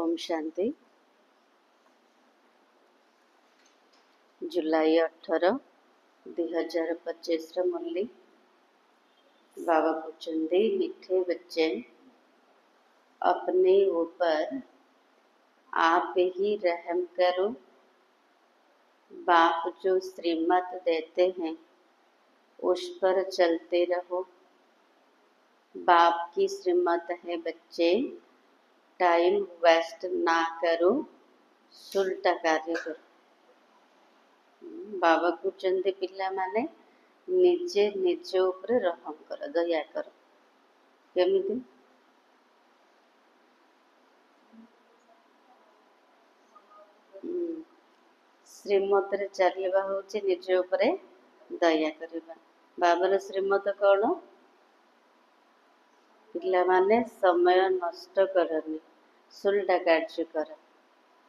ओम शांति। जुलाई 18 2025 मुरली बाबा पूछते मीठे बच्चे अपने ऊपर आप ही रहम करो। बाप जो श्रीमत देते हैं उस पर चलते रहो। बाप की श्रीमत है बच्चे, टाइम वेस्ट ना करो, सुलटा कार्य करो। बाबा कहते पिला माने निजे निज ऊपर रहम कर, दया कर। केमिति? श्रीमत रे चलवा होचे निज ऊपर दया करवा। बाबर श्रीमत कौन? पिला माने समय नष्ट करनी, सुलटा कार्य कर।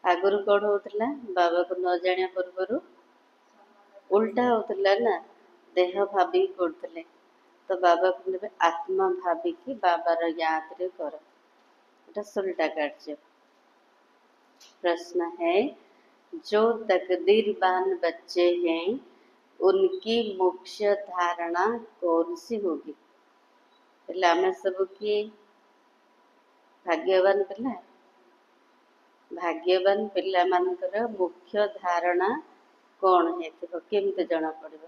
आगुरु कौन होतला? बाबा को न जानिया पूर्व उल्टा होतला ना, देह भाभी करते। तो बाबा कहते आत्मा भाभी की बाबार याद रे कर, एटा सुलटा कार्य। प्रश्न है, जो तकदीरवान बच्चे हैं उनकी मुख्य धारणा कौन सी होगी? पहले आम सब किए भाग्यवान पिला। भाग्यवान पिला मानकर मुख्य धारणा कौन है? केमते जना पड़िबो?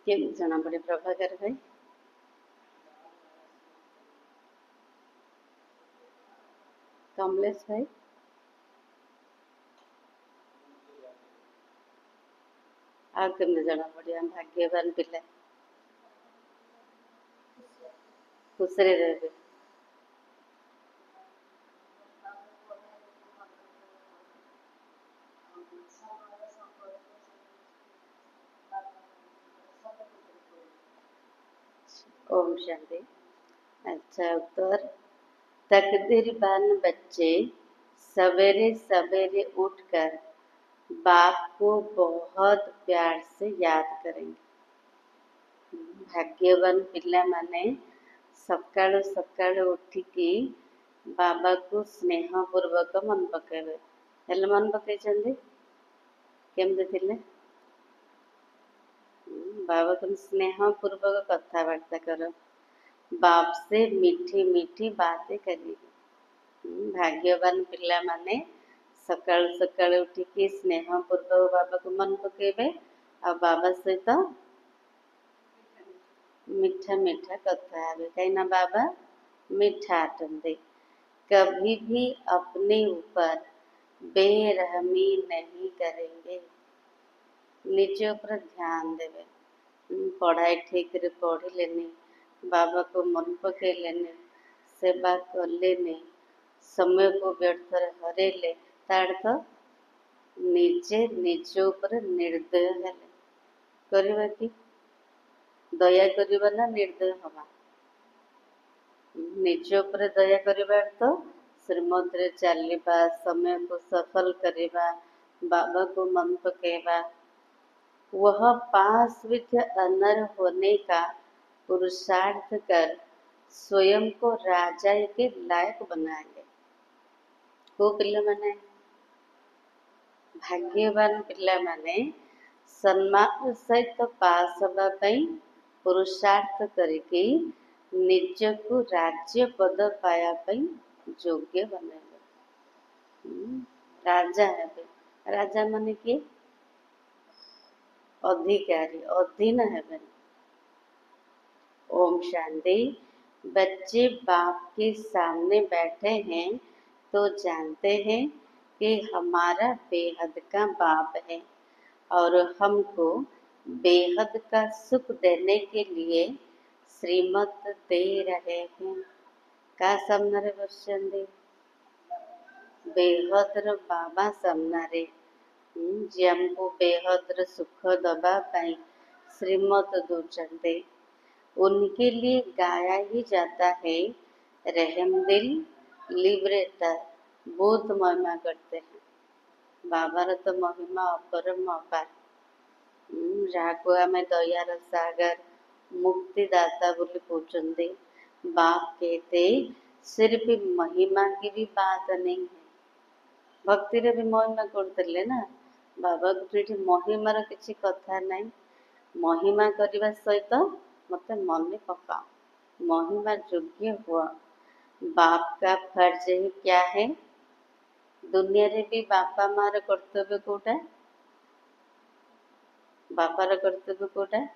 केमते जना पड़े प्रभाकर भाई? कमलेश भाई? आ केमते जना पड़े हम भाग्यवान पिला? खुशरे रहे। ओम शांति। अच्छा उत्तर, तकदीरवान बच्चे सवेरे सवेरे उठकर बाप को बहुत प्यार से याद करेंगे। भाग्यवान पिला माने सकाळु सकाळु उठिकी बाबा को स्नेह पूर्वक मन पकेबे। हेले मन पकेइछन्ति? केमते थिले? बाबा को स्नेह पूर्वक कथबार्ता कर, बाप से मीठी मीठी बातें करी। भाग्यवान पिला माने सकाळु सकाळु उठिकी स्नेह पूर्वक बाबा को मन पकेबे आ बाबा सहित मीठा मीठा कथा आवे। कहीं बाबा मीठा अटंदे। कभी भी अपने ऊपर बेरहमी नहीं करेंगे, निज ऊपर ध्यान देवे। पढ़ाई ठीक रे पढ़ी लेनी, बाबा को मन पके लेनी, सेवा कर लेनी, समय को व्यर्थ हरेले, तार तो निजे निज ऊपर निर्दय हेले। करवा कि दया करवा ना निर्दय हवा? निज ऊपर दया करवा तो श्रीमत रे चलवा, समय को सफल करवा, बाबा को मन पकेवा, वह 5 विधि अनर होने का पुरुषार्थ कर स्वयं को राजा के लायक बनाएंगे। को पिला माने भाग्यवान पिला माने सम्मान सहित पास हवा पई पुरुषार्थ करके निज को राज्य पद पाया पई योग्य बनाएंगे। राजा है। राजा माने कि अधिकारी, अधीन है। ओम शांति। बच्चे बाप के सामने बैठे हैं तो जानते हैं कि हमारा बेहद का बाप है और हमको बेहद का सुख देने के लिए श्रीमत दे रहे हैं। का सामने बसंदी बेहद बाबा सामने जी हमको बेहद सुख दबा पाई श्रीमत दूचंदे। उनके लिए गाया ही जाता है, रहम दिल लिबरेटर बहुत महिमा करते हैं। बाबा तो महिमा अपरम अपार। ଯାହାକୁ ଆମେ ଦୟାର ସାଗର मुक्तिदाता बोली कहते। बाप कहते सिर्फ महिमा की भी बात नहीं है। भक्ति रे भी महिमा करते ना बाबा को महिमार किसी कथा नहीं। महिमा करने सहित मत मन पकाओ, महिमा योग्य हुआ। बाप का फर्ज ही क्या है? दुनिया रे भी बापा मार कर्तव्य कोटा, बापार कर्तव्य कोटा,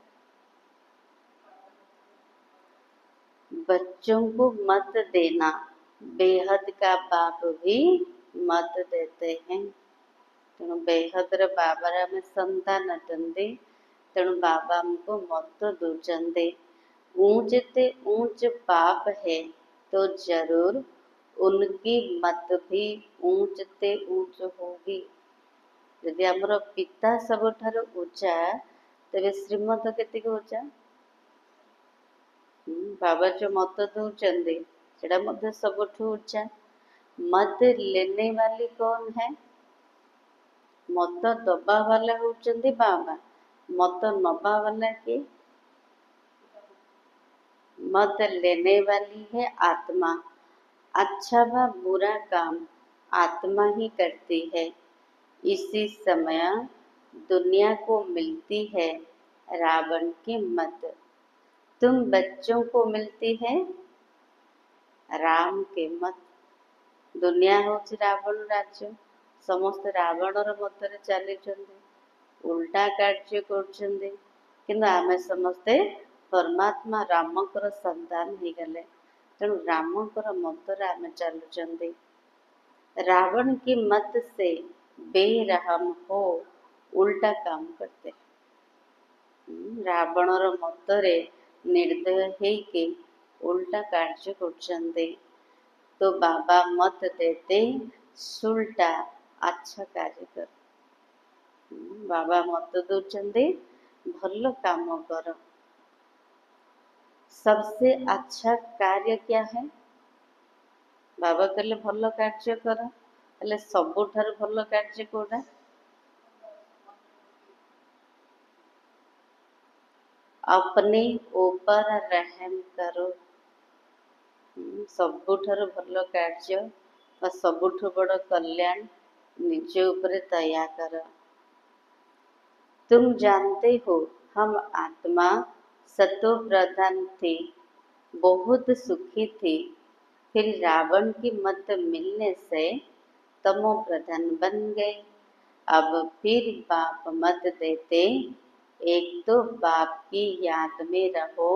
बच्चों को मत देना। बेहद का बाप भी मत देते हैं। तेणु बेहदर बाबार आम संतान अटंती। तेणु बाबा हमको मत दूचंदे। ऊंच ते ऊंच बाप है तो जरूर उनकी मत भी ऊंच ते ऊंच होगी। यदि आमर पिता सबठार ऊंचा तेरे श्रीमत केतिक ऊंचा। बाबा जो मत दूचंदे सेटा मध्य सबठू ऊंचा। मत लेने वाली कौन है? मत दबा वाला होचंदी बाबा, मत नबा वाला के? मत लेने वाली है आत्मा। अच्छा व बुरा काम आत्मा ही करती है। इसी समय दुनिया को मिलती है रावण की मत। तुम बच्चों को मिलती है राम के मत। दुनिया होची रावण राज्य। समस्त रावणर मतरे चलीचंदी, उल्टा कार्य करछंदी। किंतु आमे समस्ते परमात्मा रामकर संतान हो गले। तेणु रामकर मतरे आमे चलुचंदी। रावण की मत से बेरहम हो उल्टा काम करते। रावणर मतरे निर्दय हेके उल्टा कार्य करछंदी। तो बाबा मत देते सुल्टा अच्छा कार्य कर। बाबा मत दूचंदे भल काम कर। सबसे अच्छा कार्य क्या है? बाबा कहले भल कार्य कर। हेले सबुठार भल कार्य कोटा? अपने ऊपर रहम करो। सबुठार भल कार्य व सबुठु बड़ कल्याण निज ऊपर दया कर। तुम जानते हो हम आत्मा सतो प्रधान थे, बहुत सुखी थे। फिर रावण की मत मिलने से तमो प्रधान बन गए। अब फिर बाप मत देते। एक तो बाप की याद में रहो,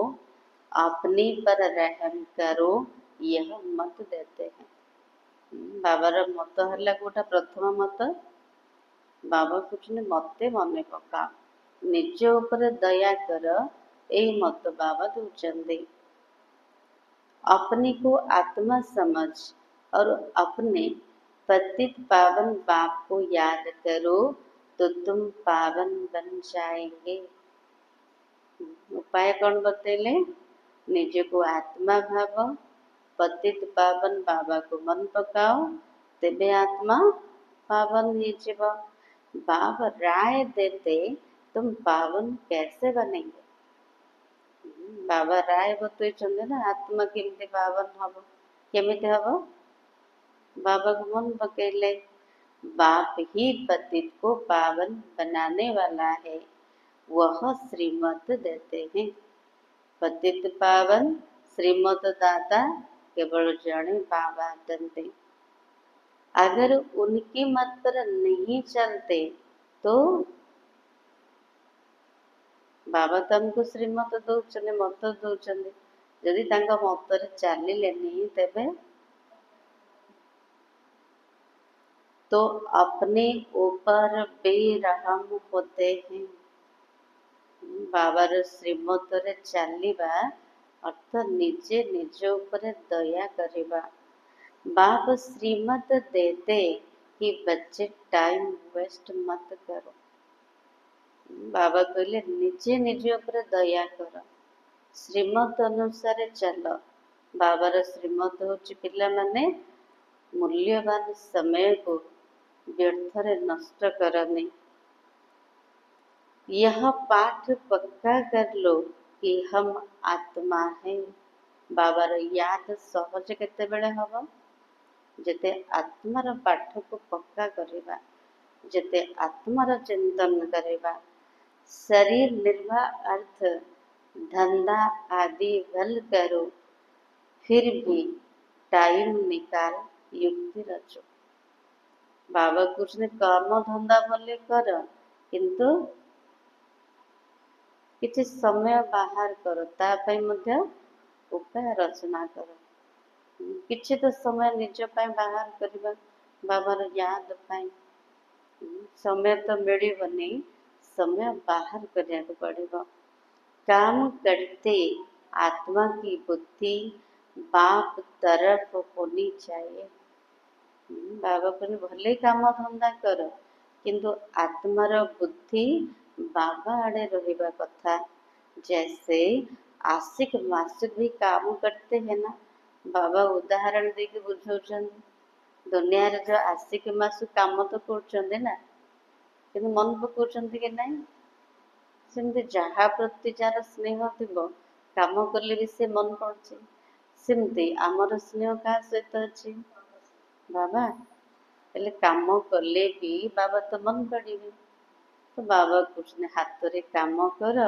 अपने पर रहम करो, यह मत देते हैं। बाबार मत है गोटा प्रथम मत। बाबा कहते मते मन पका, निज ऊपर दया कर, यही मत बाबा दूचंदी। अपने को आत्मा समझ और अपने पतित पावन बाप को याद करो तो तुम पावन बन जाएंगे। उपाय कौन बतेले? निज को आत्मा भाव, पतित पावन बाबा को मन पकाओ, तेबे आत्मा पावन हो। बाबा राय देते तुम पावन कैसे बनेंगे। बाबा राय बतई ना आत्मा केमती पावन हम, केमिति हम? बाबा को मन पकेले बाप ही पतित को पावन बनाने वाला है, वह श्रीमत देते हैं। पतित पावन श्रीमत दाता केवल जड़े बाबा दंते। अगर उनकी मत पर नहीं चलते तो बाबा तुमको श्रीमत दौचंदे, मत दौचंदे। यदि तांका मतरे चलिलेनी तेबे तो अपने ऊपर बेरहम होते हैं। बाबार श्रीमत रे चलिबा अर्थ निजे निज ऊपर दया करिबा। बाप श्रीमत देते कि बच्चे टाइम वेस्ट मत करो। बाबा कहले निजे निज ऊपर दया कर, श्रीमत अनुसार चल। बाबार श्रीमत होची पिला माने मूल्यवान समय को व्यर्थरे नष्ट करनी। यह पाठ पक्का कर लो कि हम आत्मा हैं। बाबार याद सहज केतेबेले हब जेते आत्मार पाठ को पक्का करवा, जेते आत्मार चिंतन करवा। शरीर निर्वाह अर्थ धंधा आदि भल करो, फिर भी टाइम निकाल युक्ति रचो। बाबा कुछ ने कर्म धंदा भले कर, किंतु किसी समय बाहर करो, तापाई मध्य उपाय रचना करो। किछि तो समय निज पाई बाहर करबा, बाबार याद पाई। समय तो मिलबनी, समय बाहर करने को पड़ेगा। काम करते आत्मा की बुद्धि बाप तरफ होनी चाहिए। बाबा कहने भले काम धंदा कर, किंतु आत्मार बुद्धि बाबा आड़े रहिबा कथा। जैसे आशिक मासिक भी काम करते हैं ना, बाबा उदाहरण देके बुझाउछन। दुनिया रे जो आशिक मासिक काम तो करछन्ते ना, किंतु मन पकाउछन्ते कि नहीं। सेमती जहा प्रति जार स्नेह थिबो, काम करले भी से मन पड़ुछि। सेमती आमर स्नेह का सहित अछि बाबा, हेले काम कले भी बाबा तो मन पड़िबे। तो बाबा कुछ ने हाथ रे काम कर,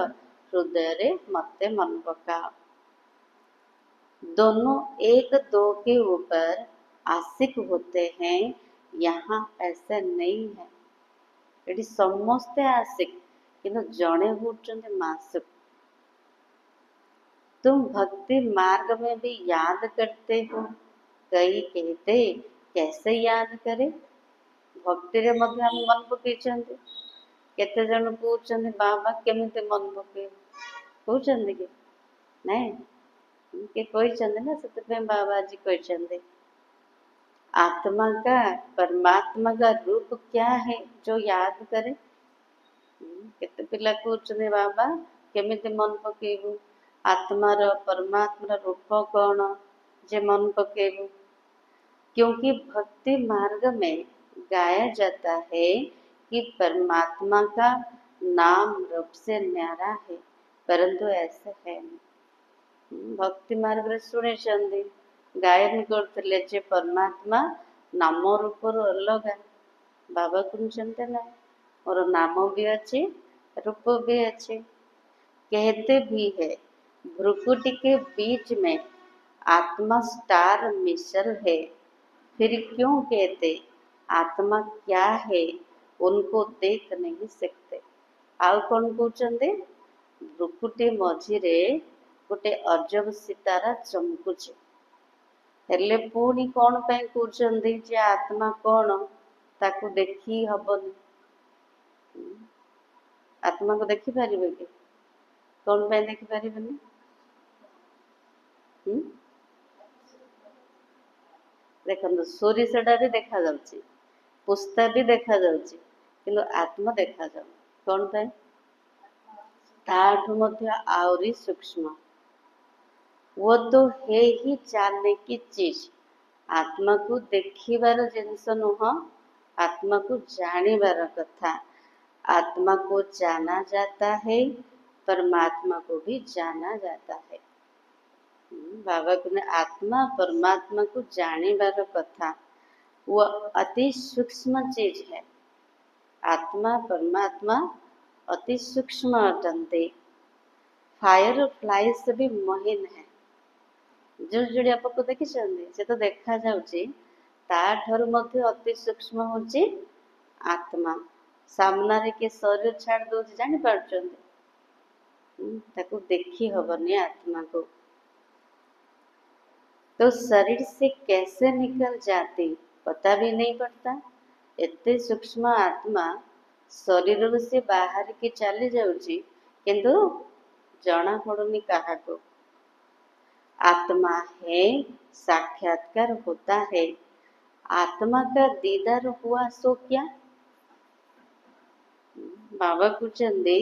हृदय रे मते मन पकाओ। दोनों एक दो के ऊपर आशिक होते हैं, यहाँ ऐसा नहीं है। एटी समस्ते आशिक, किंतु जड़े होचंदे मासुक। तुम भक्ति मार्ग में भी याद करते हो। कई कहते कैसे याद करे, भक्ति रे मध्य हम मन पकेइछन्ते। केते जन कहउछन्ते बाबा केमिते मन पके कहउछन्ते कि नहीं, के कहइछन्ते ना, सेते बाबा जी कहइछन्ते आत्मा का परमात्मा का रूप क्या है जो याद करे। केते पिला कहउछन्ते बाबा केमिते मन पकेबू, आत्मार परमात्मार रूप कौन जे मन पकेबू। क्योंकि भक्ति मार्ग में गाया जाता है कि परमात्मा का नाम रूप से न्यारा है, परंतु ऐसा है नहीं। भक्ति मार्ग रे सुने चंदी गायन करते जे परमात्मा नाम रूप अलग है। बाबा कहते ना, और नाम भी अच्छे रूप भी अच्छे। कहते भी है भ्रुकुटी के बीच में आत्मा स्टार मिसल है। फिर क्यों कहते आत्मा क्या है उनको देख नहीं सकते। आउ कौन कहते भ्रुकुटी मझिरे गोटे अजब सितारा चमकुचे, हेले पुणी कौन पे कहते जे आत्मा कौन ताकू देखी हबनी। आत्मा को देखी पारिबे कि कौन पे देखी पारिबेनी। देखो सोरिषटा भी देखा जाउची, पुस्ता भी देखा जाउची, किंतु आत्मा देखा जाउ कौन पे ताठू मध्य आउरी सूक्ष्म। वो तो है ही जानने की चीज। आत्मा को देखिबार जिनस नुह, आत्मा को जानिबार कथा। आत्मा को जाना जाता है, परमात्मा को भी जाना जाता है। बाबा कहने आत्मा परमात्मा को जानिबार कथा, वो अति सूक्ष्म चीज है। आत्मा परमात्मा अति सूक्ष्म अटंते। फायर फ्लाई से भी महीन है। जुड़जुड़ी आपको देखी से तो देखा जाउची, ताठारु मध्य अति सूक्ष्म होची आत्मा। सामना रे के शरीर छाड़ दो जानि पारछन्ते, ताको देखी हबनी आत्मा को। तो शरीर से कैसे निकल जाती पता भी नहीं पड़ता। एते सूक्ष्म आत्मा शरीर से बाहर की चली जाउची, किंतु जना पड़ुनी कहा को। आत्मा है साक्षात्कार होता है, आत्मा का दीदार हुआ सो क्या। बाबा कहते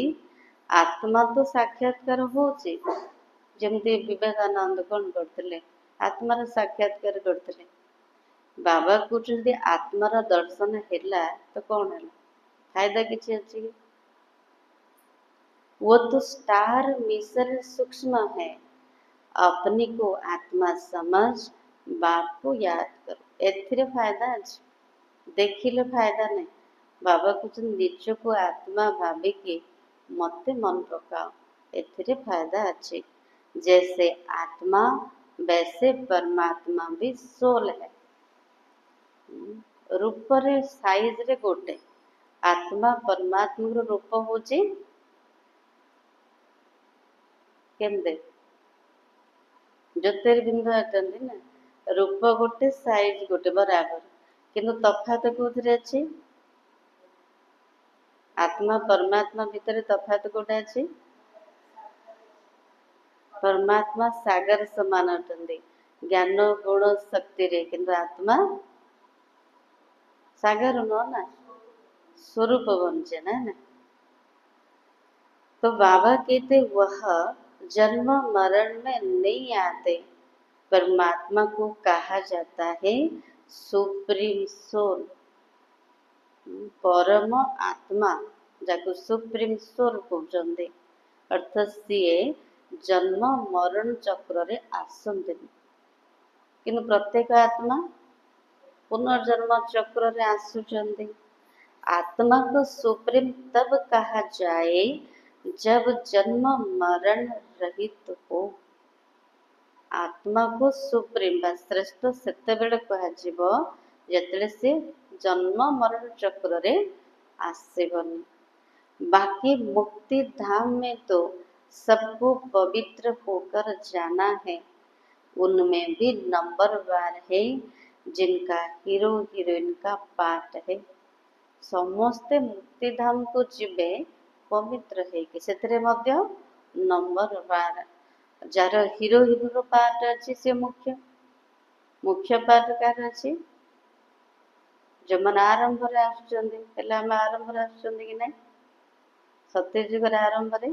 आत्मा तो साक्षात्कार होचे, जमती विवेकानंद कौन करते आत्मार साक्षात्कार करते। बाबा कहते आत्मार दर्शन है तो कौन है फायदा किसी अच्छी। वो तो स्टार मिशन सूक्ष्म है। अपनी को आत्मा समझ, बाप को याद करो। एथिरे फायदा अच्छे देखिले फायदा नहीं। बाबा कहते निजको आत्मा भाविकी मते मन पकाओ, एथिरे फायदा अच्छे। जैसे आत्मा वैसे परमात्मा भी सोल है। रूप रे साइज रे गोटे आत्मा परमात्मा रूप होची केमते ज्योतिर्बिंदु अटंदी ना, रूप गोटे साइज गोटे बराबर, किंतु तफात कोथरे अछि? आत्मा परमात्मा भितर तफात कोटे अछि? परमात्मा सागर समान अटंदी ज्ञान गुण शक्ति रे, किंतु आत्मा सागर न ना, स्वरूप बंचे ना। तो बाबा कहते वह जन्म मरण में नहीं आते। परमात्मा को कहा जाता है सुप्रीम सोल, परम आत्मा, जाको सुप्रीम सोल कहते। अर्थात सीए जन्म मरण चक्र रे आसते, किंतु प्रत्येक आत्मा पुनर्जन्म चक्र रे आसुचंदी। आत्मा को सुप्रीम तब कहा जाए जब जन्म मरण रहित हो। आत्मा को सुप्रीम बा श्रेष्ठ सेते बेले कहाजिब जेतेले से जन्म मरण चक्र रे आसेबनी। बाकी मुक्ति धाम में तो सबको पवित्र होकर जाना है। उनमें भी नंबरवार है जिनका हीरो हीरोइन का पार्ट है। समस्ते मुक्ति धाम को जीवे पवित्र है कि सेतरे मध्य नंबरवार जार हीरो हीरो पार्ट अच्छी से मुख्य मुख्य पार्ट कार अच्छी जो मन आरंभ रे आसुचंदी पहले हम आरंभ रे आसुचंदी कि नहीं सत्यजुग रे आरंभ रे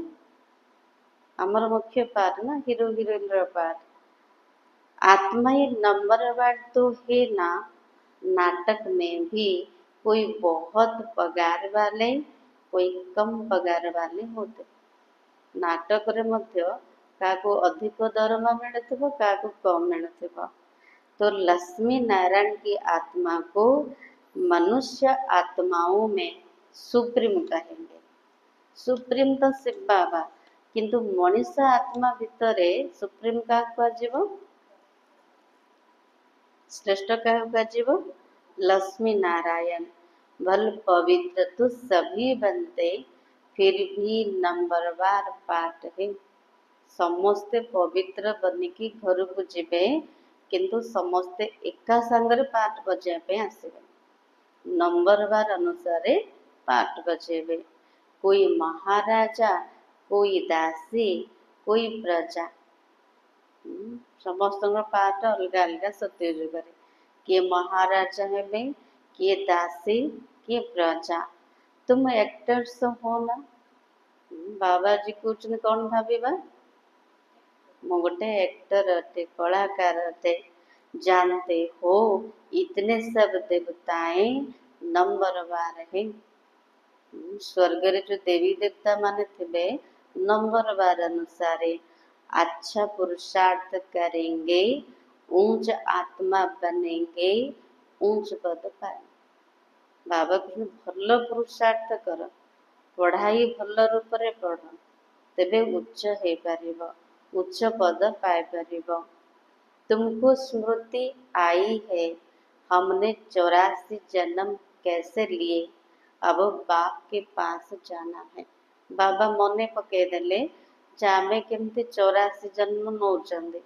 हमर मुख्य पार्ट ना हीरो हीरोइन रो पार्ट। आत्मा ये नंबरवार तो है ना। नाटक में भी कोई बहुत पगार वाले कोई कम पगार वाले होते। नाटक रे मध्य काको अधिक दरमा मिलुथिबो काको कम मिलुथिबो। तो लक्ष्मी नारायण की आत्मा को मनुष्य आत्माओं में सुप्रीम कहेंगे। सुप्रीम तो शिव बाबा, किंतु मनुष्य आत्मा भितरे सुप्रीम का जीव श्रेष्ठ का जीव लक्ष्मी नारायण। भल पवित्र तो सभी बनते फिर भी नंबरवार पाठ है। समस्ते पवित्र बनिकी घर को जीवे किंतु समस्ते एका संगे पाठ बजाय आसबे नंबरवार अनुसार पाठ बजेबे। कोई महाराजा कोई दासी कोई प्रजा समस्त पाठ अलग अलग सत्यजुग किए महाराजा है किए दासी किए प्रजा। तुम एक्टर्स हो ना बाबाजी कहते कौन भाविबा मु गोटे एक्टर अटे कलाकार अटे जानते हो इतने सब देवताएं नंबरवार है। स्वर्ग रे जो देवी देवता माने थे नंबरवार अनुसार अच्छा पुरुषार्थ करेंगे ऊंच आत्मा बनेंगे ऊंच पद पाएंगे। बाबा कृष्ण भल पुरुषार्थ कर पढ़ाई भल रूप रे पढ़ तेबे उच्च हे पारिबो उच्च पद पाई पारिबो। तुमको स्मृति आई है हमने 84 जन्म कैसे लिए अब बाप के पास जाना है। बाबा मने पके देले जामे केमती 84 जन्म नौचंदे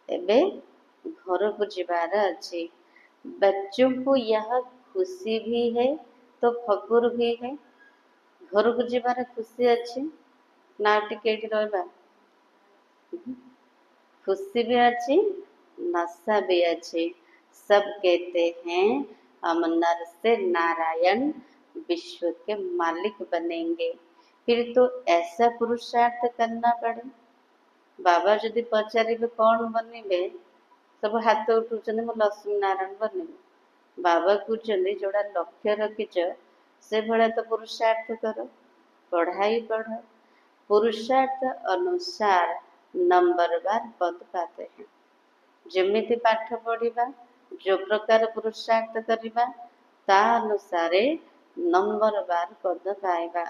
एबे घर को जीवार अच्छी। बच्चों को यह खुशी भी है तो फकुर भी है। घर को जीवार खुशी अच्छी ना टिके रहा खुशी भी अच्छी नशा भी अच्छी। सब कहते हैं हम नर से नारायण विश्व के मालिक बनेंगे। फिर तो ऐसा पुरुषार्थ करना पड़े। बाबा यदि पचारे कौन बनबे सब हाथ उठुचंदे मु लक्ष्मी नारायण बनबे। बाबा कहते जोड़ा लक्ष्य रखिच से भले तो पुरुषार्थ कर पढ़ाई पढ़ पुरुषार्थ अनुसार नंबरवार पद पाते हैं। जेमिति पाठ पढ़िबा, जो प्रकार पुरुषार्थ करिबा ता अनुसारे नंबरवार पद पाएगा।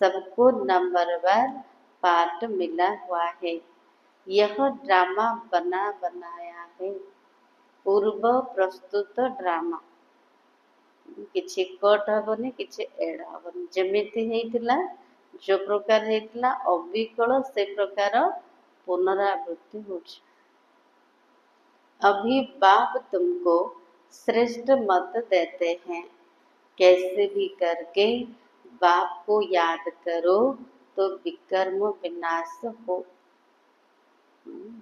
सबको नंबरवार पाठ मिला हुआ है। यह ड्रामा बना बनाया है। पूर्व प्रस्तुत ड्रामा किछि कट हबनी किछि एड हबनी, जेमिति हेइतिला जो प्रकार हेइतिला अविकल से प्रकार पुनरावृत्ति होछि। अभी बाप तुमको श्रेष्ठ मत देते हैं, कैसे भी करके बाप को याद करो तो विकर्म विनाश हो।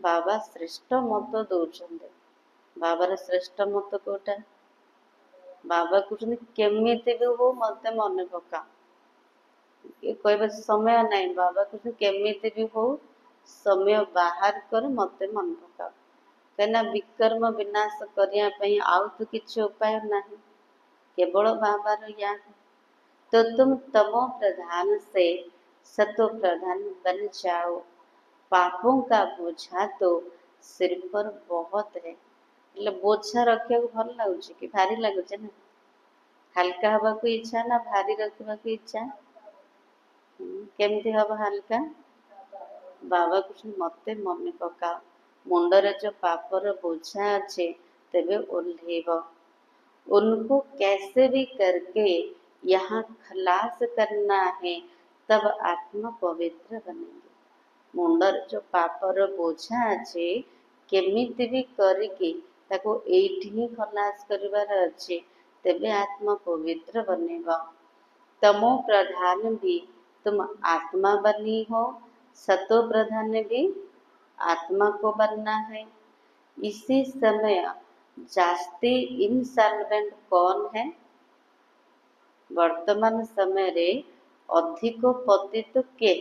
बाबा श्रेष्ठ मत दौचंदे। बाबार श्रेष्ठ मत कोटा? बाबा कहते केमिति भी हो मते मन पका। ये कहबे समय नहीं, बाबा कहते केमिति भी हो समय बाहर कर मते मन पका। कहना विकर्म विनाश करिया पई आउ तो किछि उपाय नहीं, केवल बाबार याद। तो तुम तमो प्रधान से सतो प्रधान बन जाओ। पापों का बोझा तो सिर पर बहुत है। એટલે बोझा रखिया भल लगुच कि भारी लगुच ना? हल्का हवा को इच्छा ना भारी रखा को इच्छा? केमती हवा हल्का? बाबा कुछ मते मन पका मुंडर जो पापर बोझा अच्छे तेबे ओल्हेब। उनको कैसे भी करके यहाँ खलास करना है, तब आत्मा पवित्र बनेंगे। मुंडर जो पापर बोझा अच्छे केमिति भी करके ताको एठी ही खलास करिवार अच्छे, तेबे आत्मा पवित्र बनेगा। तमो प्रधान भी तुम आत्मा बनी हो, सतो प्रधान भी आत्मा को बनना है। इसी समय जास्ती इनसॉल्वेंट कौन है? वर्तमान समय रे अधिक पतित के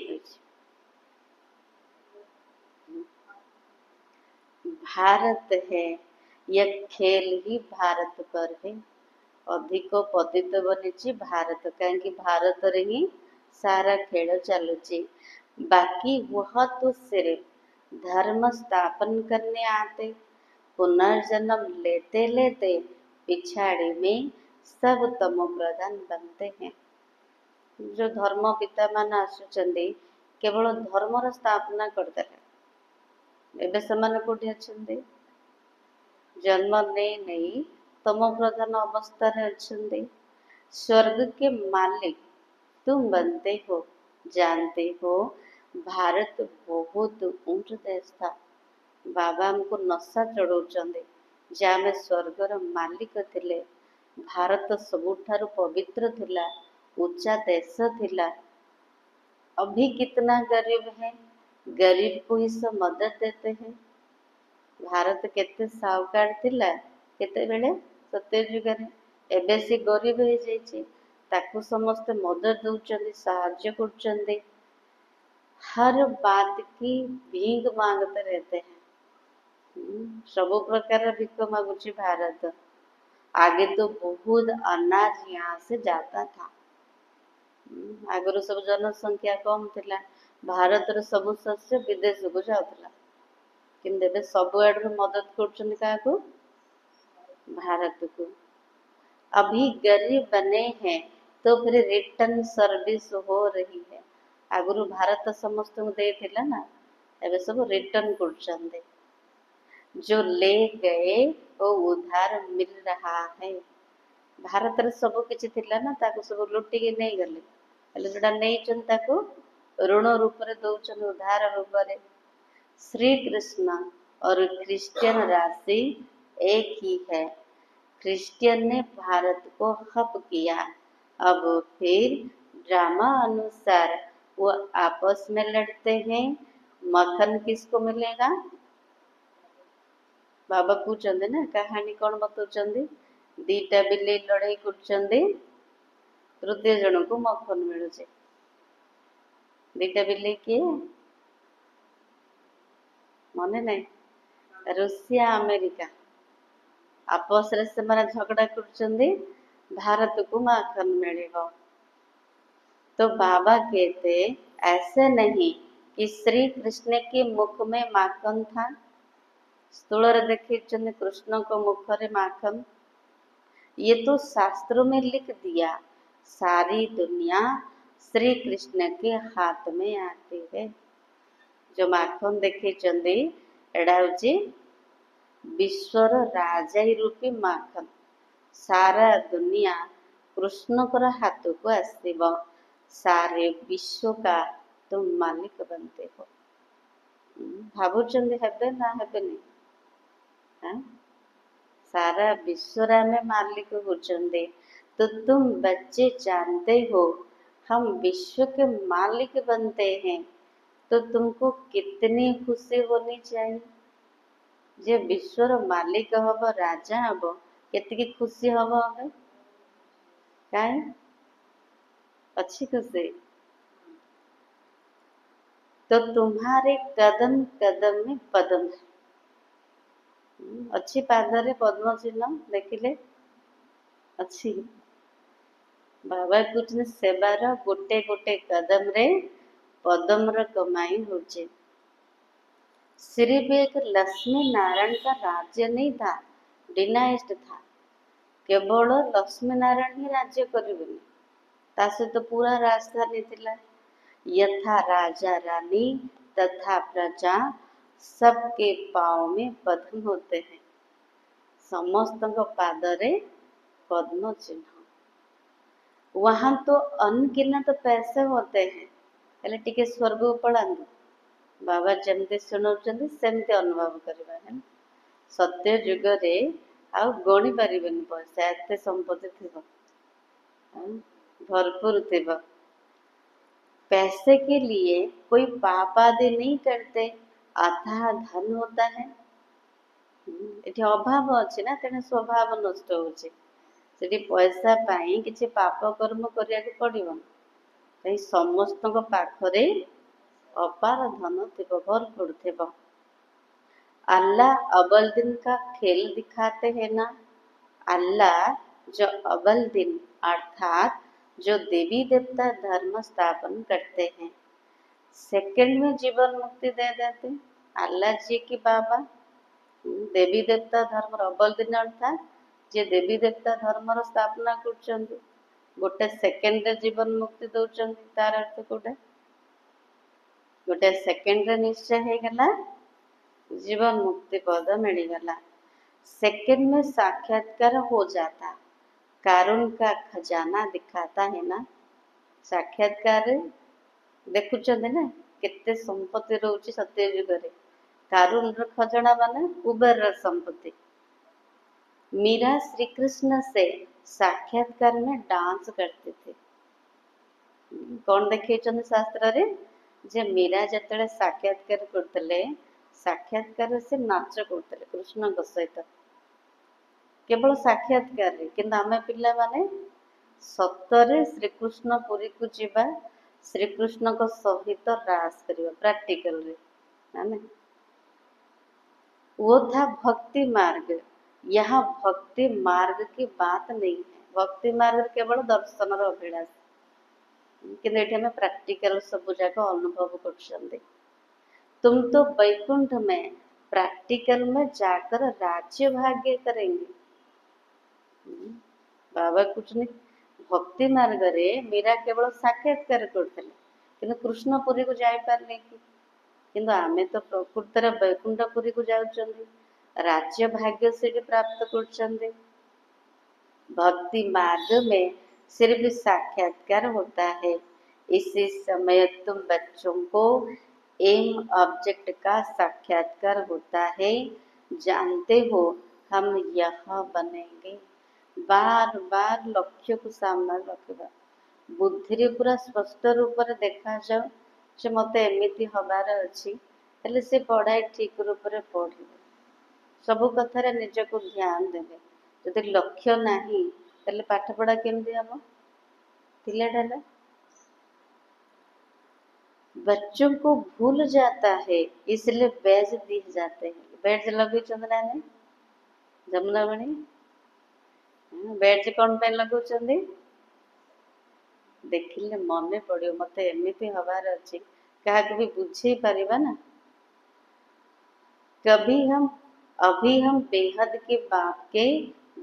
भारत है। यह खेल ही भारत पर है। अधिक पतित बनी भारत, कहीं भारत रे ही सारा खेल चलुची। बाकी वह तो सिर्फ धर्म स्थापन करने आते, पुनर्जन्म लेते लेते पिछाड़ी में सब तमो प्रधान बनते हैं। जो धर्म पिता मान आसुचंदी केवल धर्मर स्थापना करते हैं। एबे समान कोठी अछंदी? जन्म नहीं नहीं तमो प्रधान अवस्था रे अछंदी। स्वर्ग के मालिक तुम बनते हो, जानते हो भारत बहुत ऊंच देश था। बाबा हमको नशा चढ़ाउछंदी जे आमे स्वर्गर मालिक थिले। भारत सबुठारु पवित्र थिला, ऊंचा देश थिला। अभी कितना गरीब है, गरीब को ही सब मदद देते हैं। भारत केते सावकार थिला केते बेले सत्ययुग रे, एबे से गरीब हो जाइए, ताकू समस्त मदद दौरान साहाଯ୍य कर। हर बात की भीख मांगते रहते हैं। सब प्रकार भीख मांगुची भारत। आगे तो बहुत अनाज यहाँ से जाता था। आगुरी सब जनसंख्या कम थिला, भारत रो सब शस्य विदेश को जाउतला। किंतु एबे सब आडू मदद करछन काको? भारत को। अभी गरीब बने हैं तो फिर रिटर्न सर्विस हो रही है। आगुरु भारत समस्त को दे थिला ना, एबे सब रिटर्न करछन दे। जो ले गए वो उधार मिल रहा है। भारत रे सब किछि थिला ना, ताको सब लुटी के नहीं गले। हेले जोडा नहीं चन ताको ऋण रूप रे दउछन, उधार रूप रे। श्री कृष्ण और क्रिश्चियन राशि एक ही है। क्रिश्चियन ने भारत को हप किया, अब फिर ड्रामा अनुसार वो आपस में लड़ते हैं। मक्खन किसको मिलेगा? बाबा पूछते ना कहानी कौन बताउछंदी? दीटा बिल्ली लड़ाई करछंदी, तृतीय जन को मक्खन मिलुचे। दीटा बिल्ली किए मने नहीं? रूसिया अमेरिका आपस रे से माने झगड़ा करछंदी, भारत को माखन मिलिबो। तो बाबा कहते ऐसे नहीं कि श्री कृष्ण के मुख में माखन था। स्थूल देखी कृष्ण को मुखरे माखन, ये तो शास्त्रों में लिख दिया। सारी दुनिया श्री कृष्ण के हाथ में आती है। जो माखन देखी एड़ा हूँ विश्वर राजाई रूपी माखन। सारा दुनिया कृष्ण को हाथ को आसब। सारे विश्व का तुम मालिक बनते हो। भावुचंदी हेबे ना हेबेनी? सारा विश्व में मालिक होचंदे। तो तुम बच्चे जानते हो हम विश्व के मालिक बनते हैं, तो तुमको कितनी खुशी होनी चाहिए। जे विश्वर मालिक हब, राजा हब, केतकी खुशी हब हमें काई अच्छी खुशी। तो तुम्हारे कदम कदम में पद्म है। अच्छी पादरे पद्म चिन्ह देखिले अच्छी। बाबा कुछ सेवार गोटे गोटे कदम रे पद्म कमाई होचे। सिर्फ एक लक्ष्मी नारायण का राज्य नहीं था, डिनाइस्ट था। केवल लक्ष्मी नारायण ही राज्य करेंगे, तासे तो पूरा राजधानी थिला। यथा राजा रानी तथा प्रजा सबके पाँव में पद्म होते हैं। समस्त पादरे पद्म चिन्ह। वहां तो अनगिनत तो पैसे होते हैं, हेले टिके स्वर्ग पड़ांतु। बाबा जमती शुणाउछंती सेमती अनुभव करबा है। सत्य युग रे आउ गणी पारिबेनी पैसा, एते संपत्ति थिबो, भरपूर थिबो। पैसे के लिए कोई पाप आदि नहीं करते, अथाह धन होता है। एठी अभाव अछि ना, तेने स्वभाव नष्ट होछि। सेठी पैसा पाई किछि पाप कर्म करिया के पड़िबो। कहीं समस्त पाखरे अपार धन थिबो, भरपूर थिबो। अल्लाह अव्वल दिन का खेल दिखाते हैं ना। अल्लाह जो अव्वल दिन अर्थात जो देवी देवता धर्म स्थापन करते हैं, सेकंड में जीवन मुक्ति दे देते। अल्लाह जी की बाबा देवी देवता धर्म अव्वल दिन अर्थात जे देवी देवता धर्म स्थापना कर गोटे सेकेंड रे जीवन मुक्ति दौरान। तार अर्थ गोटे गोटे सेकेंड रे निश्चय हो गला, जीवन मुक्ति पद मिलगला। सेकेंड में साक्षात्कार हो जाता, कारुण का खजाना दिखाता है ना। साक्षात्कार देखुचंदे ना केते संपत्ति रोची सत्य युग रे। कारुण खजाना माने कुबेर संपत्ति। मीरा श्री कृष्ण से साक्षात्कार में डांस करते थे। कौन देखे शास्त्र रे जे मीरा जतले साक्षात्कार करते, साक्षात्कार से नाच करते कृष्ण सहित। केवल साक्षात्कार रे, किंतु आमे पिला माने सतरे श्रीकृष्ण पुरी को जीवा, श्रीकृष्ण को सहित रास करिवा प्रैक्टिकल रे माने। वो था भक्ति मार्ग। यहाँ भक्ति मार्ग की बात नहीं है। भक्ति मार्ग केवल दर्शन अभिलाष, किंतु एठी हमें प्रैक्टिकल सब जाक अनुभव कर। तुम तो वैकुंठ में प्रैक्टिकल में जाकर राज्य भाग्य करेंगे। बाबा कुछ नहीं, भक्ति मार्ग रे मीरा केवल साक्षात्कार करते, किंतु कृष्णपुरी को जाई पारले कि। किंतु आमे तो प्रकृतर वैकुंठपुरी को जाउछंदी, राज्य भाग्य से प्राप्त कर। भक्ति मार्ग में सिर्फ साक्षात्कार होता है। इसी समय तुम बच्चों को एम ऑब्जेक्ट का साक्षात्कार होता है। जानते हो हम यह बनेंगे। बार बार लक्ष्य को सामने रखा, बुद्धि रे पूरा स्पष्ट रूप से देखा जाओ जे मते एमिति हबार अछि, हेले से पढ़ाई ठीक रूप से पढ़े, सबु कथार निज को ध्यान देवे। जदि लक्ष्य नहीं तेल पाठ पढ़ा केमती हम थिलेटा। बच्चों को भूल जाता है, इसलिए बैज दिए जाते हैं। बैज लगे चंद्रा ने जमुना बणी बैज कौन पे लगुचंदी? देखिले मने पड़ियो मते एमिति हबार अछि काहाक भी बुझे परिबा ना। अभी हम बेहद के बाप के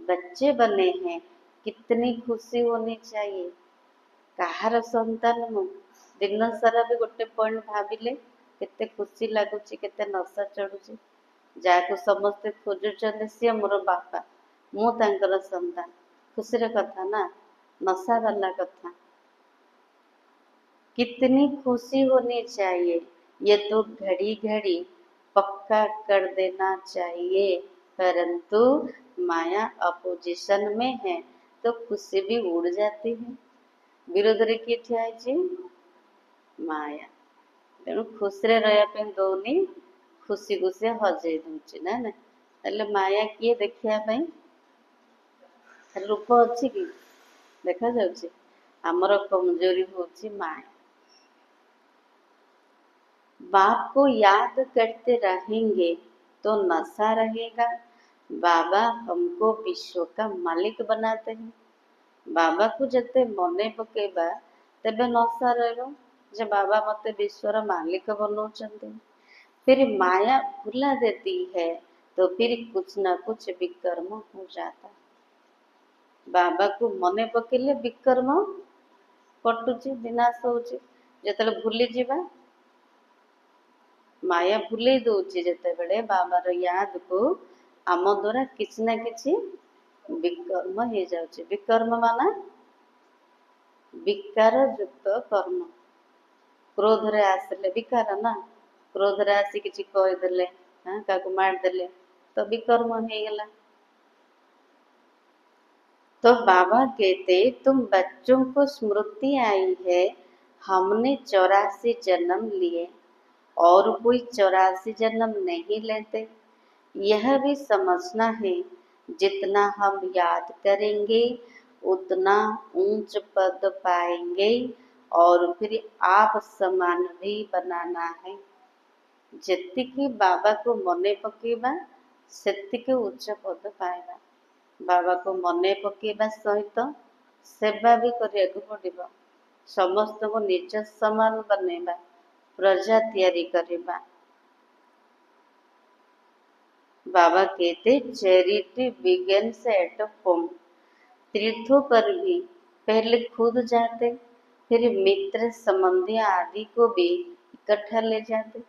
बच्चे बने हैं, कितनी खुशी होनी चाहिए। कहार संतान मु दिन सारा भी गोटे पॉइंट भाविले केते खुशी लगुची, केते नशा चढ़ुची। जाको समस्ते खोजुचंदे सी मोर बापा, मु तांकर संतान। खुशीर कथा ना, नशा वाला कथा। कितनी खुशी होनी चाहिए, ये तो घड़ी घड़ी पक्का कर देना चाहिए। परंतु माया अपोजिशन में है तो खुशी भी उड़ जाती है। विरोध रे किए ठिया है माया। तेणु खुशी रहा दौनी, खुशी को से हजई दूची ना ना। ताले माया किए देखिया पाई रूप अच्छी कि देखा जाउची। हमर कमजोरी होची माया। बाप को याद करते रहेंगे तो नशा रहेगा। बाबा हमको विश्व का मालिक बनाते हैं। बाबा को जते मने पकेबा तेबे नशा रहबो जे बाबा मते विश्वर मालिक बनौचंते। फिर माया भुला देती है तो फिर कुछ ना कुछ विकर्म हो जाता है। बाबा को मने पकेले विकर्म कटुची, विनाश होची। जेतले भूली जीवा माया भूले दौची जेतेबेले बाबार याद को आम द्वारा किसी ना किसी विकर्म हो जाउची। विकर्म माना विकार युक्त कर्म। क्रोध रे आसले विकार ना, क्रोध रे आसी किछि कहि देले, हां काकू मार देले तो विकर्म हो गला। तो बाबा कहते तुम बच्चों को स्मृति आई है, हमने 84 जन्म लिए और कोई 84 जन्म नहीं लेते। यह भी समझना है जितना हम याद करेंगे उतना ऊंच पद पाएंगे और फिर आप समान भी बनाना है। जेतिकी बाबा को मने पकेबा सेतिके उच्च पद पाएबा। बाबा को मने पकेबा सहित सेवा भी करिया पड़िबो। समस्त को निज समान बनेबा, प्रजा तैयारी करिबा। बाबा कहते चैरिटी बिगिंस एट होम। तीर्थों पर भी पहले खुद जाते, फिर मित्र संबंधी आदि को भी इकट्ठा ले जाते।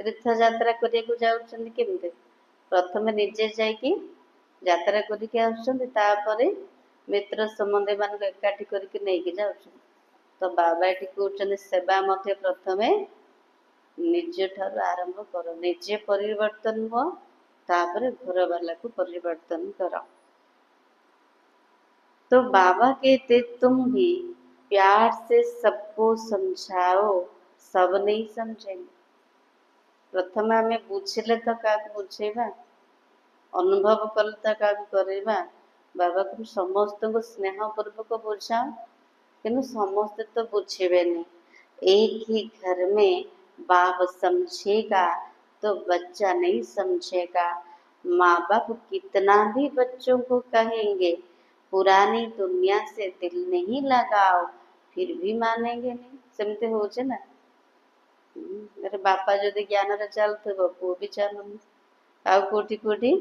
तीर्थ यात्रा करिया जाउछन्ति केमते प्रथम निजे जाइकी यात्रा करिके आउछन्ति, तापरे मित्र संबंधी मान एकाठी करिके नेइके जाउछन्ति। तो बाबा एठी कहउछन्ति सेवा मध्य प्रथमे निज ठाରୁ आरंभ करो। निजे परिवर्तन हो तापरे घर वाला को परिवर्तन करो। तो बाबा कहते तुम भी प्यार से सबको समझाओ, सब नहीं समझेंगे। प्रथम आमे बुझिले तो काक बुझेबा, अनुभव कले तो काक करेबा। बाबा को समस्त को स्नेह पूर्वक बुझाओ, किन्तु समस्त तो बुझेबे नहीं। एक ही घर में बाप समझेगा तो बच्चा नहीं समझेगा। माँ बाप कितना भी बच्चों को कहेंगे पुरानी दुनिया से दिल नहीं लगाओ, फिर भी मानेंगे नहीं। सेमते होचे ना। मेरे बापा जदि ज्ञान रे चलुथिबो पुओ भी चालुनी। आउ कोठी कोठी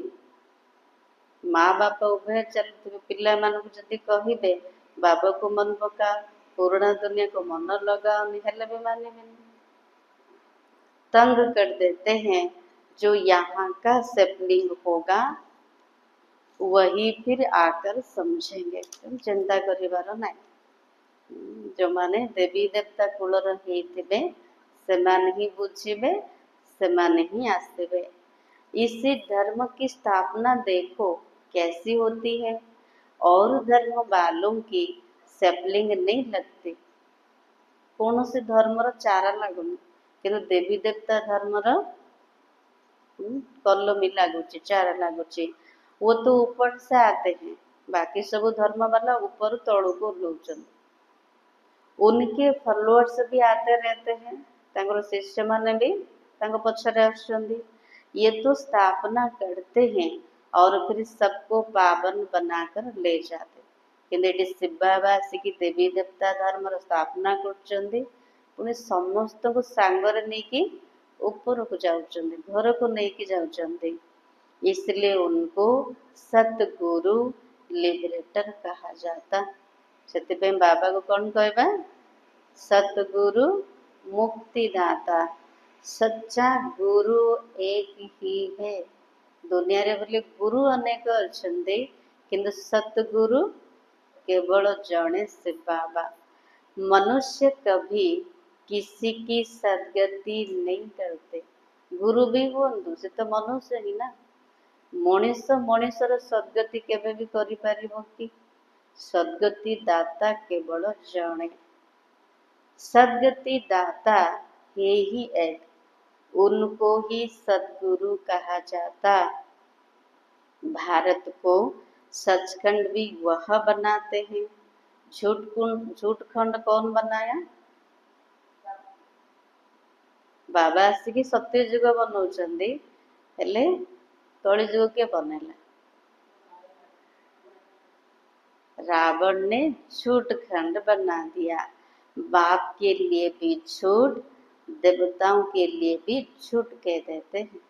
माँ बाप उभय चलुथिबे, पिला मानकु जदि कहिबे बाबा को मन पका, पुराना दुनिया को मन लगाओ, हेले भी मानेंगे नहीं। तंग कर देते हैं। जो यहाँ का सेपलिंग होगा वही फिर आकर समझेंगे। चिंता करिबार नहीं। जो माने देवी देवता कुलर हेइथिबे सेमाने ही बुझिबे, सेमाने ही आसिबे। इसी धर्म की स्थापना देखो कैसी होती है। और धर्म वालों की सेपलिंग नहीं लगती। कौन से धर्मर चारा लगुनी, किंतु देवी देवता धर्मर कलमी लगुची, चारा लगुची। वो तो ऊपर से आते हैं, बाकी सब धर्म वाला ऊपर तड़ू को लौचन। उनके फॉलोअर्स भी आते रहते हैं, तांकर शिष्य माने भी तांको पछरे आछंदी। ये तो स्थापना करते हैं और फिर सबको पावन बनाकर ले जाते। କିନ୍ତୁ ଏଠି ଶିବ ବାବା ଆସିକି ଦେବୀ ଦେବତା ଧର୍ମର ସ୍ଥାପନା କରୁଛନ୍ତି, ପୁଣି ସମସ୍ତଙ୍କୁ ସାଙ୍ଗରେ ନେଇକି ଉପରକୁ ଯାଉଛନ୍ତି, ଘରକୁ ନେଇକି ଯାଉଛନ୍ତି। इसलिए उनको सतगुरु लिबरेटर कहा जाता। ସେଥିପାଇଁ ବାବାକୁ କ'ଣ କହିବା? सतगुरु मुक्तिदाता। सच्चा गुरु एक ही है। दुनियारे बोले गुरु अनेक अछंती, किंतु सतगुरु केवल जड़े शिव बाबा। मनुष्य कभी किसी की सदगति नहीं करते। गुरु भी हुअन्तु, से तो मनुष्य ही ना। मनीष मनीषर सदगति केवे भी करि परिबो कि? सदगति दाता केवल जड़े। सदगति दाता है ही एक, उनको ही सदगुरु कहा जाता। भारत को सचखंड भी वह बनाते हैं। झूठखंड कौन बनाया? बाबा आसिकी सत्य युग बनाउछन्ती, हेले कली युग के बनेला? रावण ने झूठ खंड बना दिया। बाप के लिए भी झूठ, देवताओं के लिए भी झूठ कह देते हैं।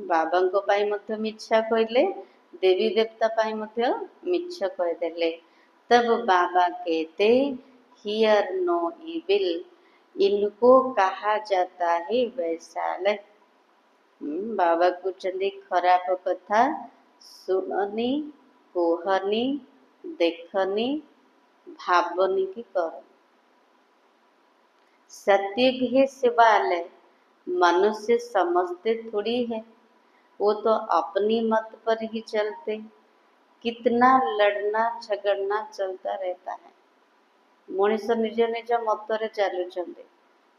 बाबा को पाई मध्य मिछा कहले, देवी देवता पाई मध्य मिछा कह देले। तब बाबा कहते हियर नो इविल, इनको कहा जाता है वैशाल। बाबा कहते खराब कथा सुननी, कोहनी, देखनी, भावनी की कर। सत्युग है शिवालय, मनुष्य समझते थोड़ी है, वो तो अपनी मत पर ही चलते। कितना लड़ना झगड़ना चलता रहता है। मनीष निज निज मतरे चलुचंदे,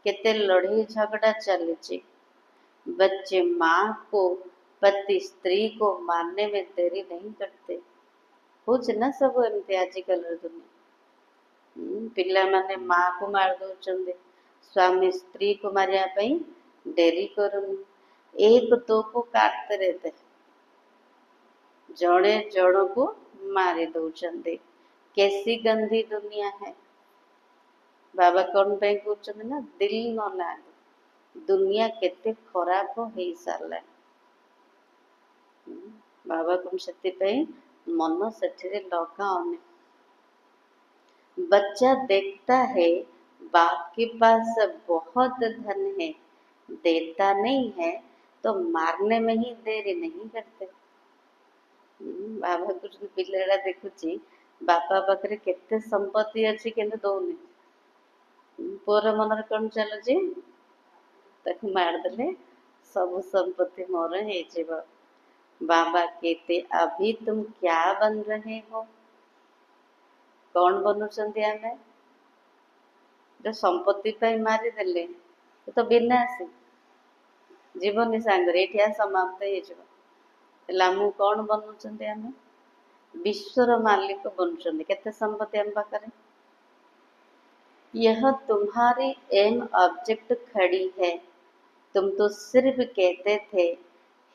केते लड़ाई झगड़ा चली। बच्चे माँ को, पति स्त्री को मारने में देरी नहीं करते। होच ना सब एमती आजिकल दुनिया। पिला माने माँ को मार दौरान, स्वामी स्त्री को मारिया पई डेरी करुनी। एक दो को काटते रहते, जड़े जड़ को मारी दौरान। कैसी गंदी दुनिया है। बाबा कौन पे कहते ना, दिल न लागे। दुनिया केते खराब हो सारा। बाबा को से मन से लगाओने। बच्चा देखता है बाप के पास बहुत धन है, देता नहीं है तो मारने में ही देरी नहीं करते। बाबा कुछ पिला देखुची बापा पाखे केते संपत्ति अच्छी किंतु दौनी। पुअर मन कौन चलुची, ताकू मारदेले सब संपत्ति मोर हो। बाबा कहते अभी तुम क्या बन रहे हो? कौन बनुचंदी आमे? जो संपत्ति पे मारी देले तो विनाशी जीवन सांगरे एठिया समाप्त हो। कौन बनुचंदी आमे? विश्वर मालिक बनुचंदी। केते संपत्ति आम पाखरे? यह तुम्हारी एम ऑब्जेक्ट खड़ी है। तुम तो सिर्फ कहते थे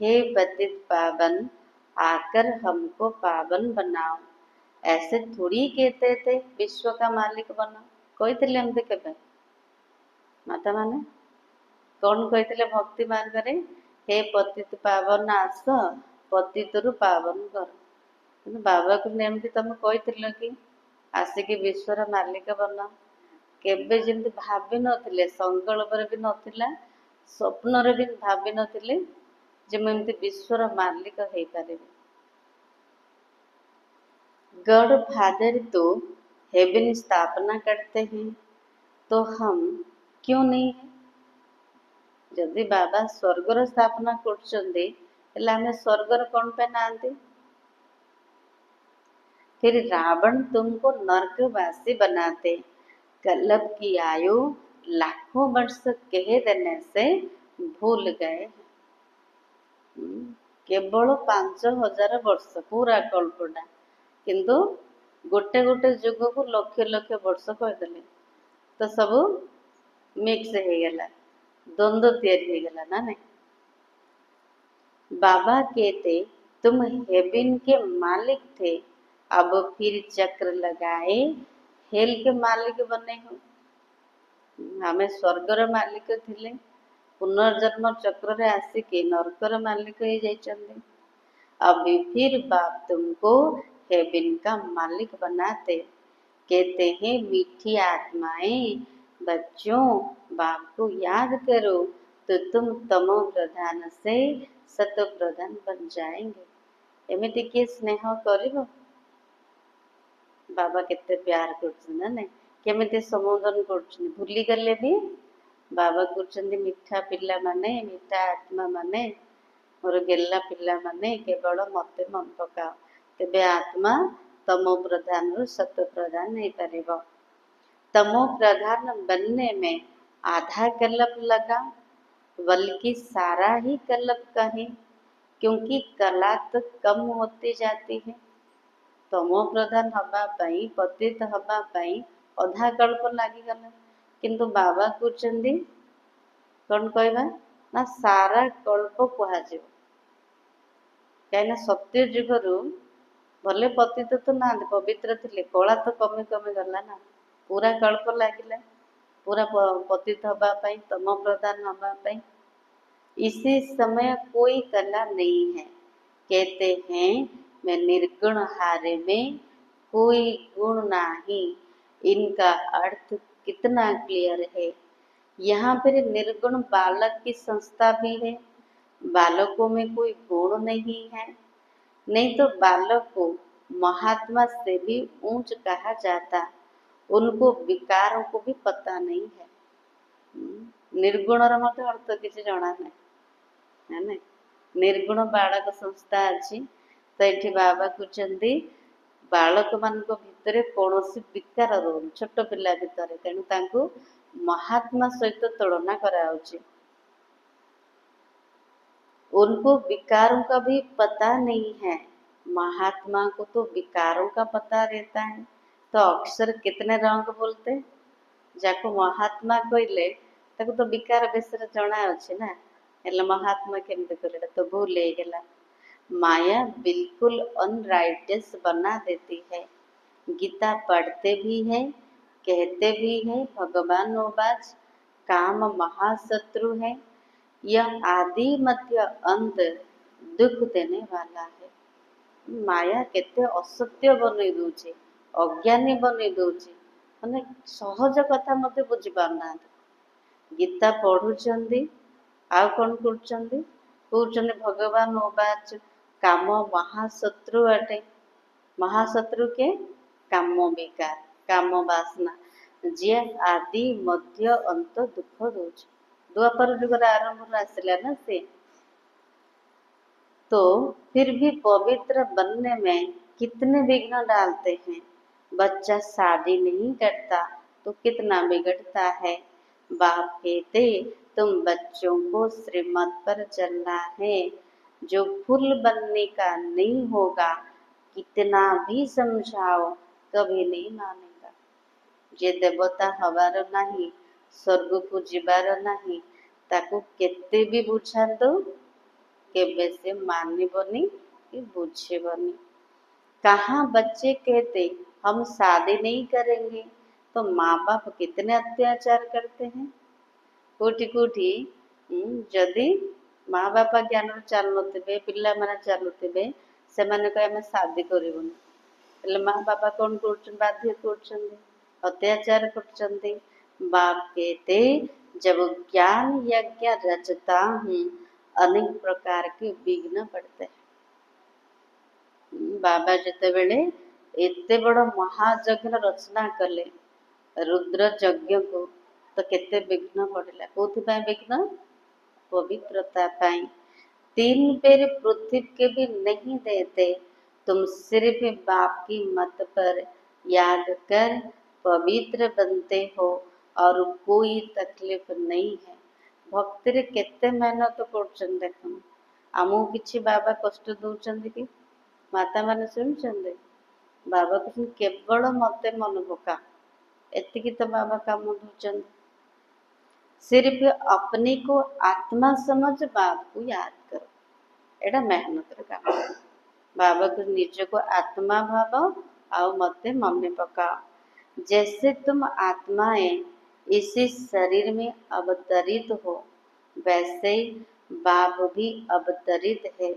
हे पतित पावन, आकर हमको पावन बनाओ। ऐसे थोड़ी कहते थे विश्व का मालिक बनो। कहते एमती केबे? माता माने कौन कहते भक्ति मार्ग रे, हे पतित पावन आस पतित रु पावन कर। बाबा को एमती तुम कहते कि आसिकी विश्वर मालिक बन? केबे जमी भाभी नथिले, संकल्प भी नथिला, स्वप्न भी भाभी नथिले जे मैं एमती विश्वर मालिक हो पारे। गॉड फादर तो हेवन स्थापना करते हैं, तो हम क्यों नहीं है? जदि बाबा स्वर्गर स्थापना करछंदे हेले आमे स्वर्गर कौन पे नांती? फिर रावण तुमको नरकवासी बनाते। कल्लभ की आयु लाखों वर्ष कह देने से भूल गए। केवल 5000 वर्ष पूरा कल्पना, किंतु गोटे गोटे जुग को लक्ष लक्ष वर्ष कहदेले तो सब मिक्स हो गला, द्वंद्व तैयारी हो गला ना। नहीं, बाबा कहते तुम हेवन के मालिक थे, अब फिर चक्र लगाए हेल के मालिक बने हो। हमें स्वर्गर मालिक थिले, पुनर्जन्म चक्र रे आसिके नरकर मालिक हो जाइछन्ते। अभी फिर बाप तुमको हेवन का मालिक बनाते। कहते हैं मीठी आत्माएं, बच्चों बाप को याद करो तो तुम तमो प्रधान से सतो प्रधान बन जाएंगे। एमिति किए स्नेह करिवो। बाबा केते प्यार करछन ना नहीं, केमिति संबोधन करछन भूली गले भी बाबा करछन मीठा पिल्ला माने, मीठा आत्मा माने, मोर गेला पिल्ला माने केवल मते मन पकाओ, तेबे आत्मा तमो प्रधान रु सतो प्रधान नहीं पारिबो। तमो प्रधान बनने में आधा कल्प लगा, बल्कि सारा ही कल्प कहें, क्योंकि कला तो कम होती जाती है। तमो प्रधान हवा पाई, पतित हवा पाई अधा कल्प लागिगला, किंतु बाबा कहउछन्ती कौन कहबा ना सारा कल्प कुहाଯିव। कहीं सत्य जुगरु भले पतित तो ना पवित्र थिले, कला तो कमी कमी गला ना, पूरा कल्प लागिला पूरा पतित हवा पाई, तमो प्रधान हवा पाई। इसी समय कोई कला नहीं है। कहते हैं मैं निर्गुण हारे में कोई गुण नहीं। इनका अर्थ कितना क्लियर है। यहाँ पर निर्गुण बालक की संस्था भी है। बालकों में कोई गुण नहीं है, नहीं तो बालक को महात्मा से भी ऊंच कहा जाता। उनको विकारों को भी पता नहीं है। निर्गुण मत अर्थ किसी जना नहीं है ना। निर्गुण बालक संस्था अच्छी तो ये बाबा कहते बालक मान भितर कौन विकार रोनी छोट पिला भितर, तेणु महात्मा सहित तुलना कराउछि। उनको विकारों का भी पता नहीं है। महात्मा को तो विकारों का पता रहता है। तो अक्षर कितने रंग बोलते, जाको महात्मा कहले ताको तो विकार विषय जना अच्छे ना, हेले महात्मा केमती करे तो भूल हो गला। माया बिल्कुल अनराइटियस बना देती है। गीता पढ़ते भी है, कहते भी है भगवान ओबाज काम महाशत्रु है, यह आदि मध्य अंत दुख देने वाला है। माया केते असत्य बनै दउछि, अज्ञानी बनै दउछि, माने सहज कथा मते बुझी पारना। गीता पढ़ुचंदी आ कौन करचंदी, कहउचंदी भगवान ओबाच काम महाशत्रु अटे। महाशत्रु के काम विकार, काम वासना, जे आदि मध्य अंत दुख दउछि। द्वापर युग आरंभ आसला ना से। तो फिर भी पवित्र बनने में कितने विघ्न डालते हैं। बच्चा शादी नहीं करता तो कितना बिगड़ता है। बाप कहते तुम बच्चों को श्रीमत पर चलना है। जो फूल बनने का नहीं होगा, कितना भी समझाओ कभी नहीं मानेगा। जे देवता हवार नहीं, स्वर्ग को जीवार नहीं, ताकू केते भी बुझातो केबे से मानिबनी कि बुझेबनी। कहाँ बच्चे कहते हम शादी नहीं करेंगे, तो माँ बाप कितने अत्याचार करते हैं। कोटि कोटि जदि माँ बापा ज्ञान चलुवे, पिला माने चलुवे, से माने कहे आम शादी करूनी, हेले माँ बापा कौन कर बाध्य कर अत्याचार कर। बाप कहते जब ज्ञान यज्ञ रचता हूँ अनेक प्रकार के विघ्न पड़ते हैं। बाबा जिते बेले एते बड़ महायज्ञ रचना कले रुद्र यज्ञ को, तो केते विघ्न पड़ेगा। कौन विघ्न? पवित्रता पाई। 3 पैर पृथ्वी के भी नहीं देते, तुम सिर्फ बाप की मत पर याद कर पवित्र बनते हो और कोई तकलीफ नहीं है। भक्ति केते मेहनत कर देख, आमको किसी बाबा कष्ट दौरान कि माता मैंने शुणुंट। बाबा कहते केवल मते मन पका, एतिकी तो बाबा काम दूचंद। सिर्फ अपने को आत्मा समझ बाप को याद करो, एटा मेहनत काम। बाबा को निज को आत्मा भाव और मते मम्मी पकाओ। जैसे तुम आत्माएं इसी शरीर में अवतरित हो, वैसे ही बाप भी अवतरित है।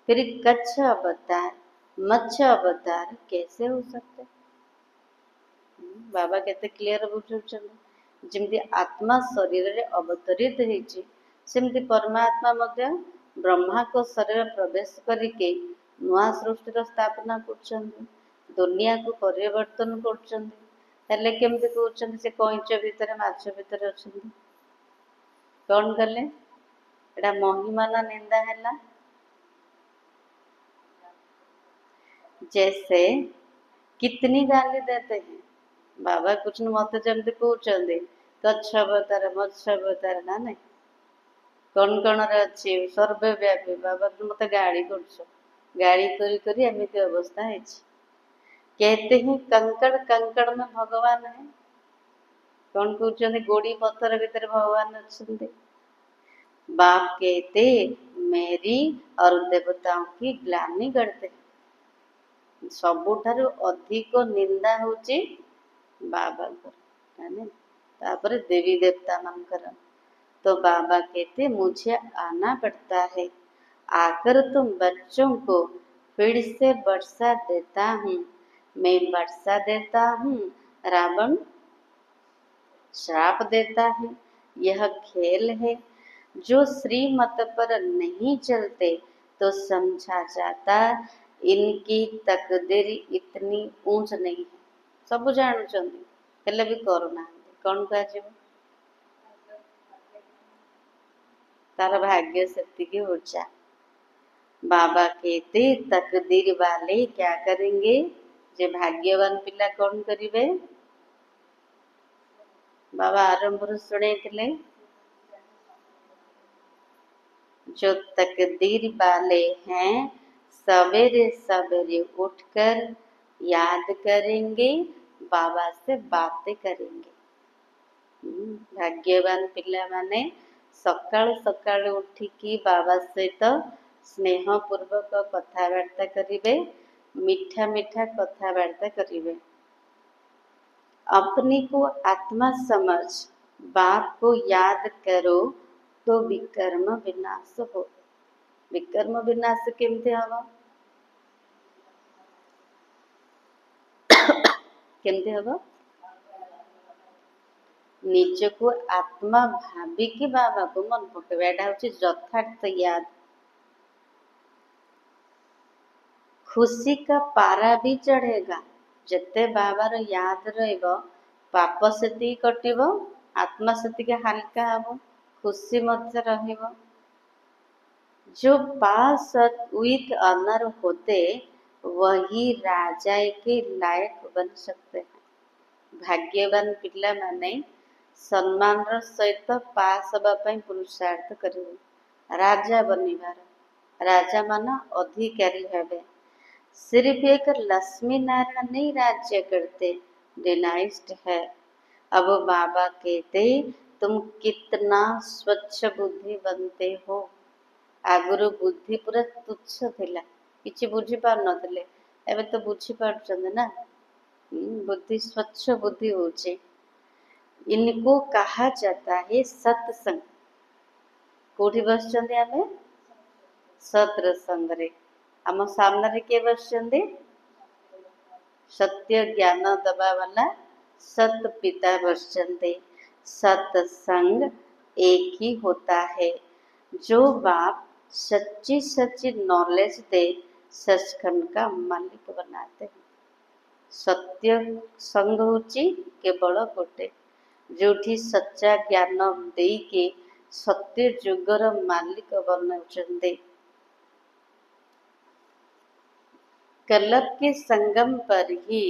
फिर कच्छ अवतार मत्स्य अवतार कैसे हो सकते? बाबा कहते क्लियर बुझुछन। जिमती आत्मा शरीर रे अवतरित हेछि, सेमती परमात्मा मध्य ब्रह्मा को शरीर प्रवेश करिके नुआ सृष्टि स्थापना करछन्ति, दुनिया को परिवर्तन करछन्ति। हेले केमती कहउछन्ति से कइंच भितर माछ भितर अछन्ति? कौन कले? एटा महिमा ना निंदा हैला? जैसे कितनी गाली देते हैं बाबा, कुछ मत जमती कहते कच्छ अवतार मत्स्य अवतार ना नहीं कौन कौन अच्छे सर्वव्यापी बाबा तुम मत गाड़ी कर गाड़ी करी करी एमती अवस्था है। कहते हैं कंकड़ कंकड़ में भगवान है। कौन कहते गोड़ी पत्थर भीतर भगवान अच्छे? बाप कहते मेरी और देवताओं की ग्लानि करते हैं। सबुठारु अधिक निंदा होची बाबा तापर देवी देवता मानकर। तो बाबा कहते मुझे आना पड़ता है, आकर तुम बच्चों को फिर से वर्षा देता हूँ। मैं वर्षा देता हूँ, रावण श्राप देता है। यह खेल है। जो श्रीमत पर नहीं चलते तो समझा जाता इनकी तकदीर इतनी ऊंच नहीं है। सब जानुचंदी हेले भी करूना कौन कह तार भाग्य शक्ति ऊंचा। बाबा कहते तकदीर वाले क्या करेंगे? जे भाग्यवान पिला कौन करिवे? बाबा आरंभ शुणे जो तकदीर वाले हैं सवेरे सवेरे उठकर याद करेंगे, बाबा से बातें करेंगे। भाग्यवान पिला माने सकाल सकाल उठिकी बाबा सहित स्नेह पूर्वक कथबार्ता करिवे, मीठा मीठा कथबार्ता करिवे। अपने को आत्मा समझ बाप को याद करो तो विकर्म विनाश हो। विकर्म विनाश केमती हम? केमती हम? निज को आत्मा भाविकी बाबा को मन पकेबा, एटा होछि यथार्थ याद। खुशी का पारा भी चढ़ेगा जते बाबार याद रहिबो, पाप सेति कटिबो, आत्मा सेति हल्का हबो, खुशी मत रहिबो। जो पास विथ ऑनर होते वही राजा के लायक बन सकते हैं। भाग्यवान पिला माने सम्मान सहित पास हवाई पुरुषार्थ करेंगे, राजा बनिबार। राजा माना अधिकारी हेबे। सिर्फ एक लक्ष्मी नारायण नहीं राज्य करते, डिनाइस्ट है। अब बाबा कहते तुम कितना स्वच्छ बुद्धि बनते हो। आगुरु बुद्धि पूरा तुच्छ थिला, किछि बुझी पार नथिले, एबे तो बुझी पारुछन ना। बुद्धि स्वच्छ बुद्धि होचे। इनको कहा जाता है सत्संग। कोठी बसचंदे आमे सत्संग रे। आम सामने रे के बसचंदे? सत्य ज्ञान दबा वाला सत पिता बसचंदे। सत्संग एक ही होता है। जो बाप सच्ची सच्ची नॉलेज दे सचखंड का मालिक बनाते हैं। सत्य संग होची केवल गोटे, जोठी सच्चा ज्ञान देके सत्य जुगर मालिक बनाउचंदे। कलप के संगम पर ही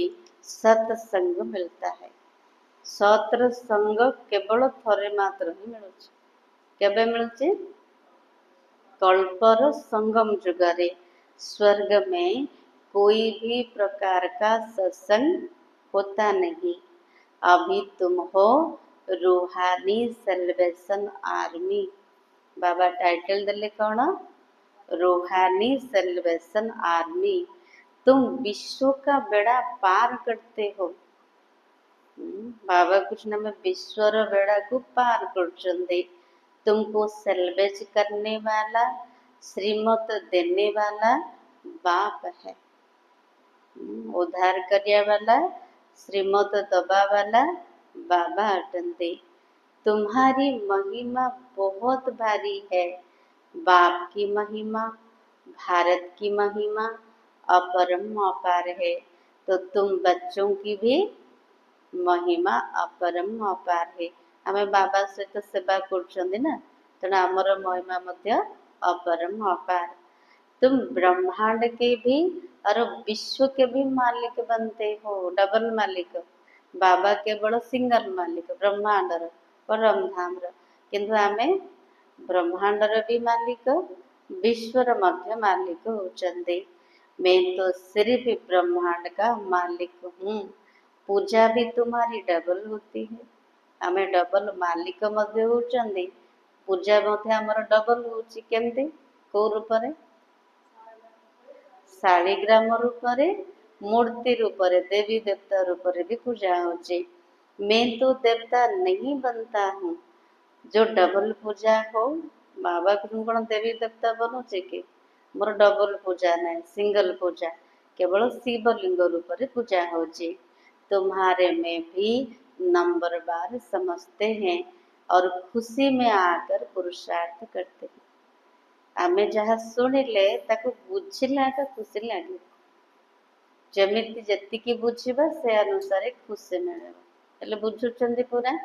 सत्संग मिलता है। सत्र संग केवल थरे मात्र ही मिलुଛି। केबे मिलुଛି? कल्पर संगम जुगरे। स्वर्ग में कोई भी प्रकार का सत्संग होता नहीं। अभी तुम हो रूहानी सेलिब्रेशन आर्मी। बाबा टाइटल देले कौन? रूहानी सेलिब्रेशन आर्मी, तुम विश्व का बेड़ा पार करते हो। बाबा कृष्ण में विश्वर बेड़ा को पार कर, तुमको सेल्वेज करने वाला, श्रीमत देने वाला बाप है। उद्धार करने वाला, श्रीमत दबा वाला बाबा अटंते। तुम्हारी महिमा बहुत भारी है। बाप की महिमा, भारत की महिमा अपरम अपार है। तो तुम बच्चों की भी महिमा अपरम अपार है। आमे बाबा सहित सेवा करछंदी ना, तेणु आमर महिमा मध्य अपरम अपार। तुम ब्रह्मांड के भी और विश्व के भी मालिक बनते हो, डबल मालिक। बाबा केवल सिंगल मालिक ब्रह्मांडर परम धामर, किंतु आमे ब्रह्मांडर भी मालिक, विश्वर मध्य मालिक होचंदी। मैं तो सिर्फ ब्रह्मांड का मालिक हूँ। पूजा भी तुम्हारी डबल होती है। आमे डबल मालिक मध्य होचंदी, पूजा मध्य आमर डबल होची। केमती को रूपरे? शालिग्राम रूपरे, मूर्ति रूपरे, देवी देवता रूपरे भी पूजा होची। मैं तो देवता नहीं बनता हूँ। जो डबल पूजा हो, बाबा कौन देवी देवता बनूचे कि? मोर डबल पूजा नहीं, सिंगल पूजा, केवल शिवलिंग रूपरे पूजा होची। तुम्हारे में भी नंबर बार समझते हैं और खुशी में आकर पुरुषार्थ करते हैं। आमे जहाँ शुणिले ताको बुझिला का खुशी लगे। जमिति जतिकी बुझिबा से अनुसार खुशी मिलेगा। हेले बुझुचंदी पूरा?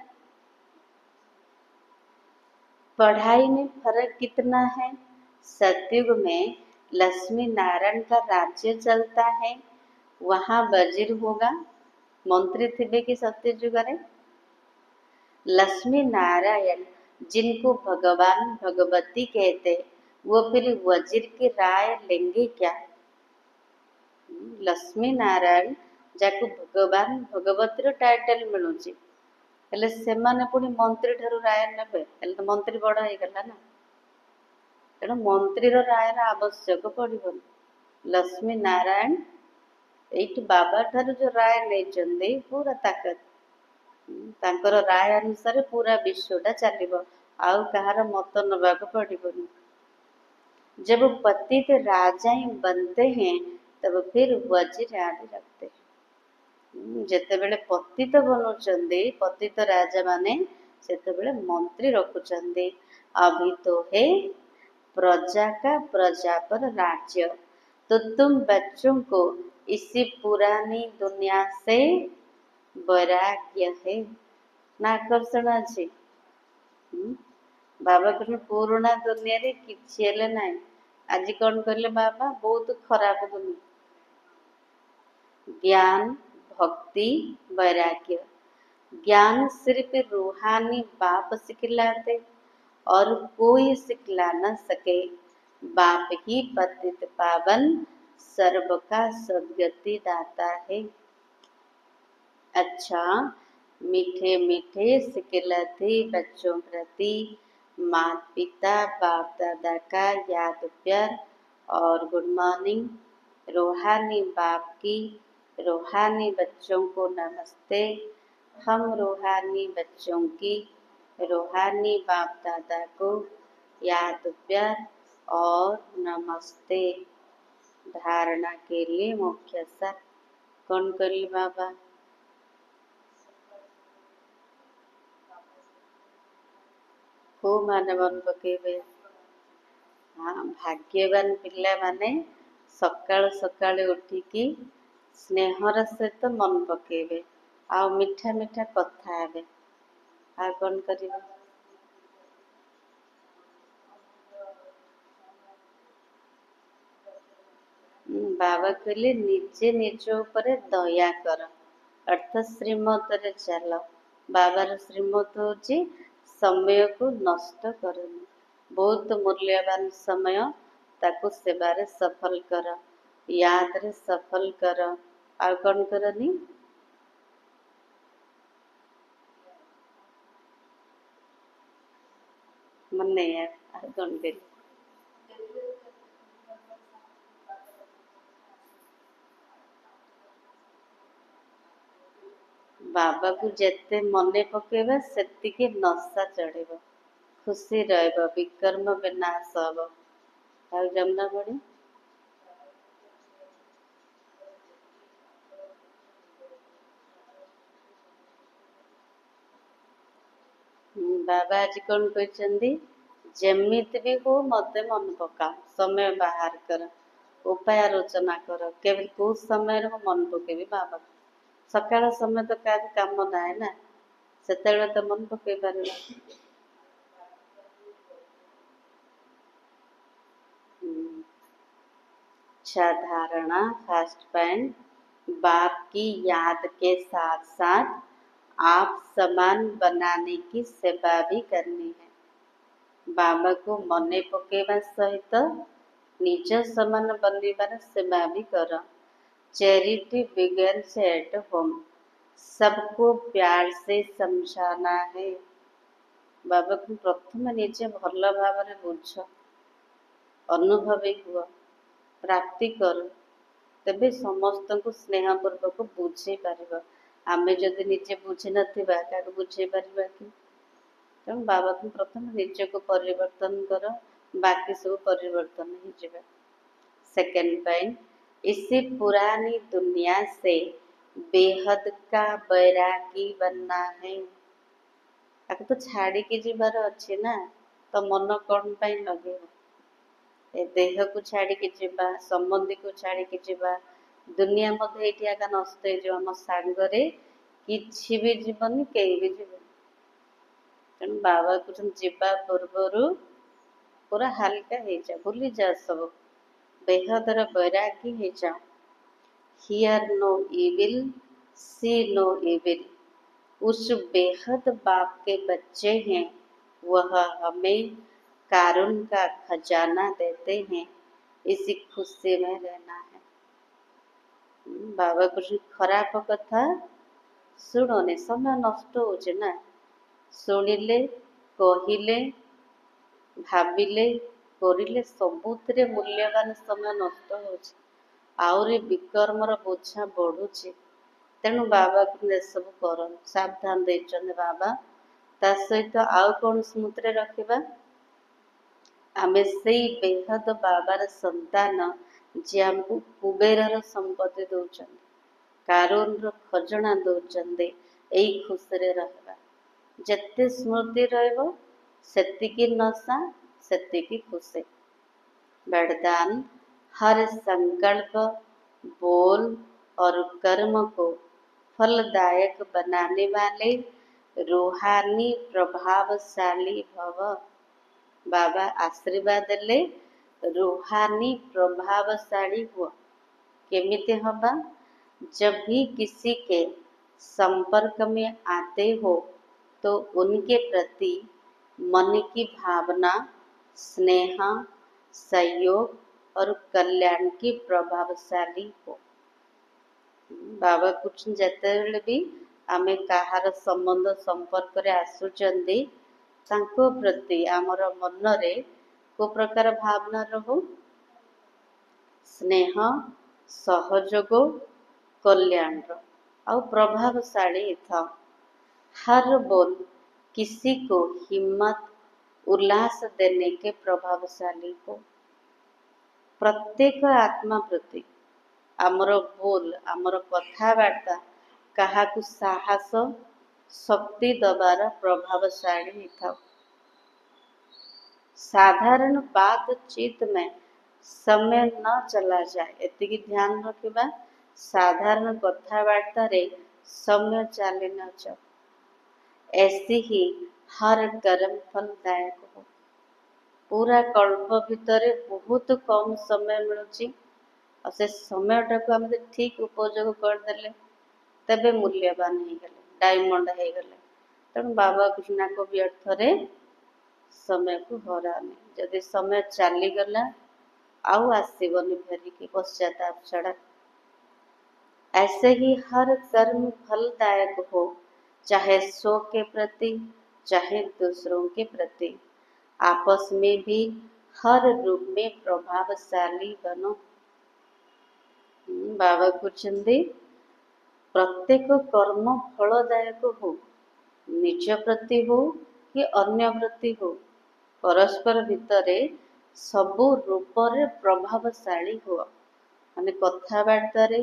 पढ़ाई में फर्क कितना है? सतयुग में लक्ष्मी नारायण का राज्य चलता है, वहाँ वजीर होगा, मंत्री थे कि सत्ययुग रे? लक्ष्मी नारायण जिनको भगवान भगवती कहते, वो फिर वजीर की राय लेंगे क्या? लक्ष्मी नारायण जाको भगवान भगवती टाइटल मिलूची, हेले सेमाने पुणी मंत्री ठारू राय नेबे, हेले तो मंत्री बड़ हो गला ना। तेणु मंत्री रायर आवश्यक पड़िबनी। लक्ष्मी नारायण एइठ बाबा ठारू जो राय नहीं पूरा ताकत, तांकर राय अनुसार पूरा विश्वटा चलिबो, आउ कहार मत नबाक पड़िबनी। जब पतित राजा बनते हैं तब फिर वजीर आदि रखते हैं। जेतेबेले पतित बनुचंदी, पतित राजा माने सेतेबेले मंत्री रखुचंदी। अभी तो है प्रजा का प्रजा पर राज्य। तो तुम बच्चों को इसी पुरानी दुनिया से वैराग्य है ना, आकर्षण अच्छे। बाबा कहते पुराना दुनिया रे किछि हेले नाही। आज कौन कहले बाबा? बहुत खराब दुनिया। ज्ञान, भक्ति, वैराग्य। ज्ञान सिर्फ रूहानी बाप सिखलाते और कोई सिखला न सके। बाप ही पतित पावन सर्व का सदगति दाता है। अच्छा, मीठे मीठे सिखलाते बच्चों प्रति माता पिता बाप दादा का याद प्यार और गुड मॉर्निंग। रूहानी बाप की रूहानी बच्चों को नमस्ते। हम रूहानी बच्चों की रूहानी बाप दादा को याद प्यार और नमस्ते। धारणा के लिए मुख्य सार कौन करी बाबा? को माने मन पकेबे? हाँ, भाग्यवान पिला माने सकाल सकाल उठिकी स्नेहर सहित मन पकेबे, आ मिठा मिठा कथा हेबे। आ कौन करिबे? बाबा कहले निजे निज उपरे दया कर, अर्थात श्रीमत रे चल। बाबार श्रीमत होची समय को नष्ट करनी। बहुत मूल्यवान समय ताको सेवारे सफल कर, याद रे सफल कर। आ कौन करनी? मन नहीं है। आ कौन करी? बाबा को जेते मने पकेबा सेतिके नशा चढ़ेब, खुशी रहब, विकर्म विनाश हब। ଆଉ ଯମୁନା ବଢ଼ି ବାବା ଆଜି କ'ଣ କହିଛନ୍ତି, ଯେମିତି ବି ହଉ ମତେ ମନେ ପକାଅ, ସମୟ ବାହାର କର, ଉପାୟ ଆଲୋଚନା କର, କେବେ କୋଉ ସମୟରେ ମୁଁ ମନେ ପକେଇବି ବାବା। ସକାଳ ସମୟ ତ କାହାକୁ କାମ ନାହିଁ ନା, ସେତେବେଳେ ତ ମନେ ପକେଇ ପାରିବା। अच्छा धारणा फर्स्ट पॉइंट, बाप की याद के साथ साथ आप समान बनाने की सेवा भी करनी है। बाबा को मने पकेवा सहित निज समान बनवार सेवा भी कर। चैरिटी बिगेन्स एट होम, सबको प्यार से समझाना है। बाबा को प्रथम निजे भल भाव बुझ, अनुभवी हुआ, प्राप्ति कर, तेबे समस्त को स्नेहपूर्वक बुझे पार। आम जदि निजे बुझी नथिबा क्या बुझे पारिबा कि? तेणु बाबा को प्रथम निज को परिवर्तन कर, बाकी सब परिवर्तन ही जाए। सेकेंड पॉइंट, इसी पुरानी दुनिया से बेहद का बैरागी बनना है। ताको तो छाड़ी के जीवार अच्छी ना, तो मन कौन पाई लगे? ए देह को छाड़ी के जीवा, संबंधी को छाड़ी के जीवा, दुनिया मध्य ये आगा नष्ट हो आम सांगरे किछि भी जीवन कहीं भी जीवन। तेणु बाबा कहते जीवा पूर्वर पूरा हाल्का हो जा, भूली जा सब, बेहदर बैरागी हो जा। Hear no evil, see no evil. उस बेहद बाप के बच्चे हैं, वह हमें कारुण का खजाना देते हैं, इसी खुशी में रहना है। बाबा कुछ खराब कथा शुणने, समय नष्ट हो ना, शुणिले कहिले भाविले करिले सबुथिरे मूल्यवान समय नष्ट होछि, आउरी विकर्मर बोझा बढ़ुछि। तेणु बाबा को सब कर सावधान देइछन्ते बाबा। ता सहित आउ कौन स्मृति रखिबा, आमे सेई बेहद बाबार संतान जे आमको कुबेरर संपत्ति दौरान, कारुणर खजना दौरान, यही खुशी रहा। जिते स्मृति रहिबो सेतिकी नशा, सेतिकी खुशी। वरदान, हर संकल्प, बोल और कर्म को फलदायक बनाने वाले रूहानी प्रभावशाली भव। बाबा आशीर्वाद ले रूहानी प्रभावशाली हुआ। केमिते हवा? जब भी किसी के संपर्क में आते हो तो उनके प्रति मन की भावना, स्नेह, सहयोग और कल्याण की प्रभावशाली हो। बाबा कुछ जेतेबेले भी आमे कहार संबंध संपर्क रे आसुचंदी, तांको प्रति आमर मन रे को प्रकार भावना रहो, स्नेह, सहयोग, कल्याण और प्रभावशाली था। हर बोल किसी को हिम्मत, उल्लास देने के प्रभावशाली हो। प्रत्येक आत्मा प्रति आमर बोल, आमर कथबार्ता काहाकु साहस, शक्ति दबार प्रभावशाली था। साधारण बातचीत में समय न चला जाए, एतिकी ध्यान रखिबा। साधारण कथबार्ता रे समय चली न जाए। ऐसी ही हर कर्म फलदायक हो। पूरा कल्प भितर बहुत कम समय मिलुची, और से समयटा को आम ठीक उपयोग करदे तेबे मूल्यवान हो गले, डायमंड हो गले। तेणु बाबा कृष्णा को व्यर्थ रे समय को हराने। जदि समय चलीगला आउ आसबनी फेरिकी पश्चाताप छड़ा। ऐसे ही हर कर्म फलदायक हो, चाहे स्व के प्रति, चाहे दूसरों के प्रति। आपस में भी हर रूप में प्रभावशाली बनो। बाबा कुछ प्रत्येक कर्म फलदायक हो, निज प्रति हो कि अन्य प्रति हो, परस्पर भितरे सबु रूपरे प्रभावशाली हो। माने कथबार्ता रे,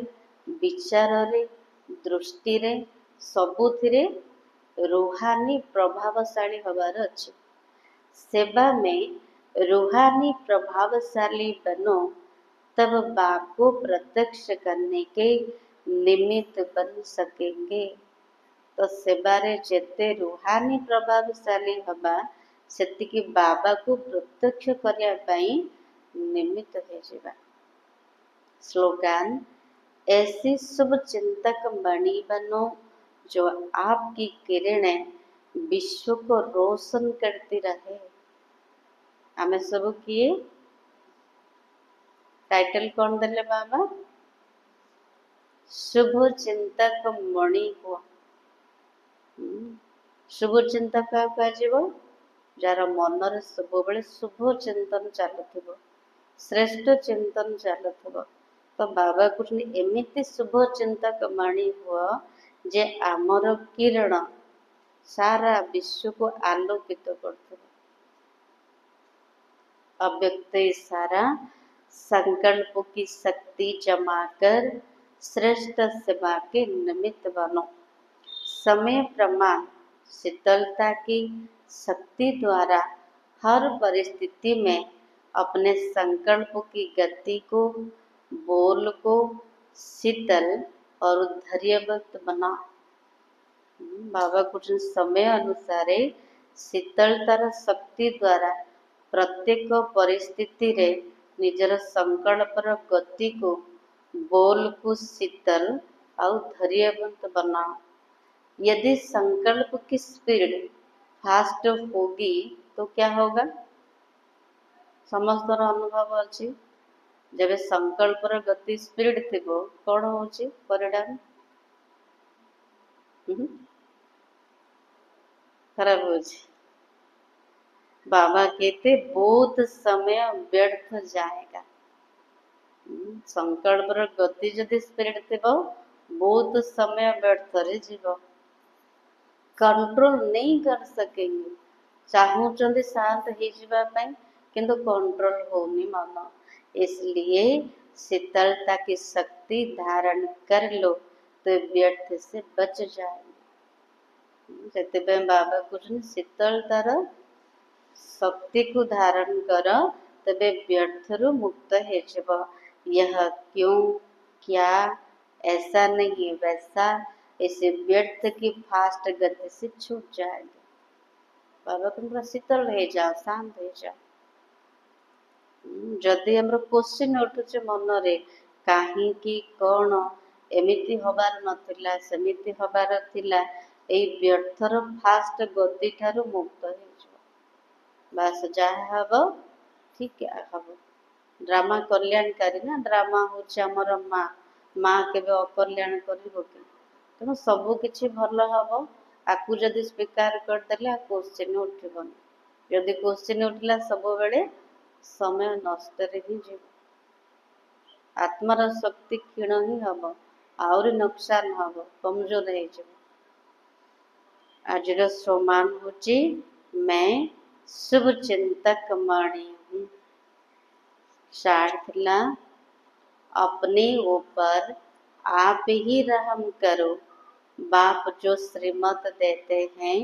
विचार रे, दृष्टि रे, सबुथिरे रूहानी प्रभावशाली हबार अच्छे। सेवा में रूहानी प्रभावशाली बनो तब बाप को प्रत्यक्ष करने के निमित्त बन सकेंगे। तो सेबारे जेते रूहानी प्रभावशाली हबा सेतिकी बाबा को प्रत्यक्ष करने पाई निमित्त हो जावा। स्लोगन, ऐसी शुभ चिंतक मणि बनो जो आपकी किरणें विश्व को रोशन करती रहे। आमे सब किए टाइटल कौन देले बाबा? शुभ चिंतक मणि को। शुभ चिंतक क्या कह जार मनरे सब बेले शुभ चिंतन चलुथिबो, श्रेष्ठ चिंतन चलुथिबो। तो बाबा कहते एमिति शुभ चिंतक मणि हुआ जे आमर किरण सारा विश्व को आलोकित करथिबो। अव्यक्त सारा संकल्प की शक्ति जमा कर श्रेष्ठ सेवा के निमित्त बनो। समय प्रमाण शीतलता की शक्ति द्वारा हर परिस्थिति में अपने संकल्प की गति को, बोल को शीतल और धैर्यवत बना। बाबा कुछ समय अनुसार शीतलतार शक्ति द्वारा प्रत्येक परिस्थिति रे निजर संकल्पर गति को, बोल को शीतल और धैर्यवंत बनाओ। यदि संकल्प की स्पीड फास्ट होगी तो क्या होगा? समस्त अनुभव अच्छी। जब संकल्पर गति स्पीड थी कौन हो परिणाम? खराब हो। बाबा कहते बहुत समय व्यर्थ जाएगा। संकल्पर गति जदि स्पीड थी बहुत समय व्यर्थ रे जीव। कंट्रोल नहीं कर सकेंगे। चाहूँचंदी शांत हो जीवा पाई किंतु कंट्रोल होनी मन। इसलिए शीतलता की शक्ति धारण कर लो तो व्यर्थ से बच जाएंगे। से बाबा कहते शीतलतार शक्ति को धारण कर तबे व्यर्थरु मुक्त हो। यह क्यों, क्या, ऐसा नहीं वैसा, ऐसे व्यर्थ की फास्ट गति से छूट जाएंगे। बाबा तुम शीतल हो जाओ, शांत हो जाओ। जदि हमर क्वेश्चन उठुचे मनरे काहींकी कौन एमिति हबार नथिला सेमिति हबार थिला, एई व्यर्थर फास्ट गति ठारू मुक्त हो। बास जहाँ हब ठीक हब। ड्रामा कल्याणकारी ना, ड्रामा होमर माँ माँ केबे अकल्याण करिबो कि? तेणु सबु किछि भल हब। आकु जदि स्वीकार करदेले क्वेश्चन उठिबनी। जदि क्वेश्चन उठिला सब बेले समय नष्ट रे ही जीव। आत्मार शक्ति क्षीण ही हब, आउरी नुकसान हब, कमजोर हो जीव। आज सम्मान होची मैं शुभ चिंतक मणि हूँ। शार्थिला अपने ऊपर आप ही रहम करो। बाप जो श्रीमत देते हैं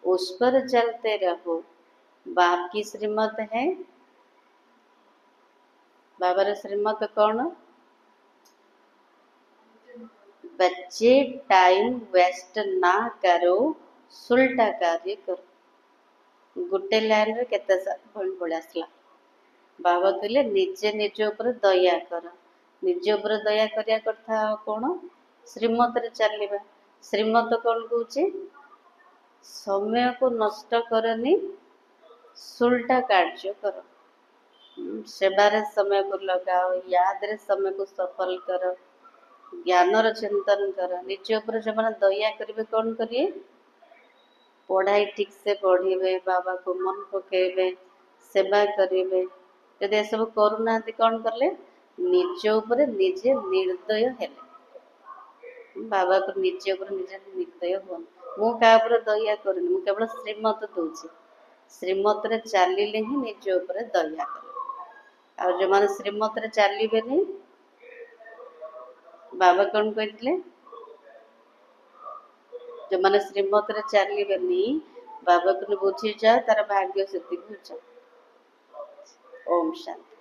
उस पर चलते रहो। बाप की श्रीमत है। बाबा श्रीमत कौन? बच्चे टाइम वेस्ट ना करो, सुलटा कार्य करो। गोटे लाइन रे केते पॉइंट पड़े आसला। बाबा कहले निजे निज ऊपर दया कर। निज ऊपर दया करिया कथा कौन? श्रीमत रे चलवा। श्रीमत कौन कहूचे? समय को नष्ट करनी, सुलटा कार्य करो। सेवारे समय को लगाओ, याद रे समय को सफल करो, ज्ञानर चिंतन कर। निज ऊपर जो मैंने दया करेंगे कौन करिए? पढ़ाई ठीक से पढ़े, बाबा को मन पकेबे, सेवा करेंगे। यदि सब करूना कौन कले? निज ऊपर निजे निर्दय हेले। बाबा को निजे ऊपर निजे निर्दय हुआ मु क्या दया करूनी मु केवल श्रीमत दूची श्रीमत रे चलिले ही निज ऊपर दया कर जो माने श्रीमत रे चलिबेनी बाबा कौन कहते जो माने श्रीमत रे चलिबेनी बाबा को बुझी जाओ तार भाग्य से उच्च ओम शांति।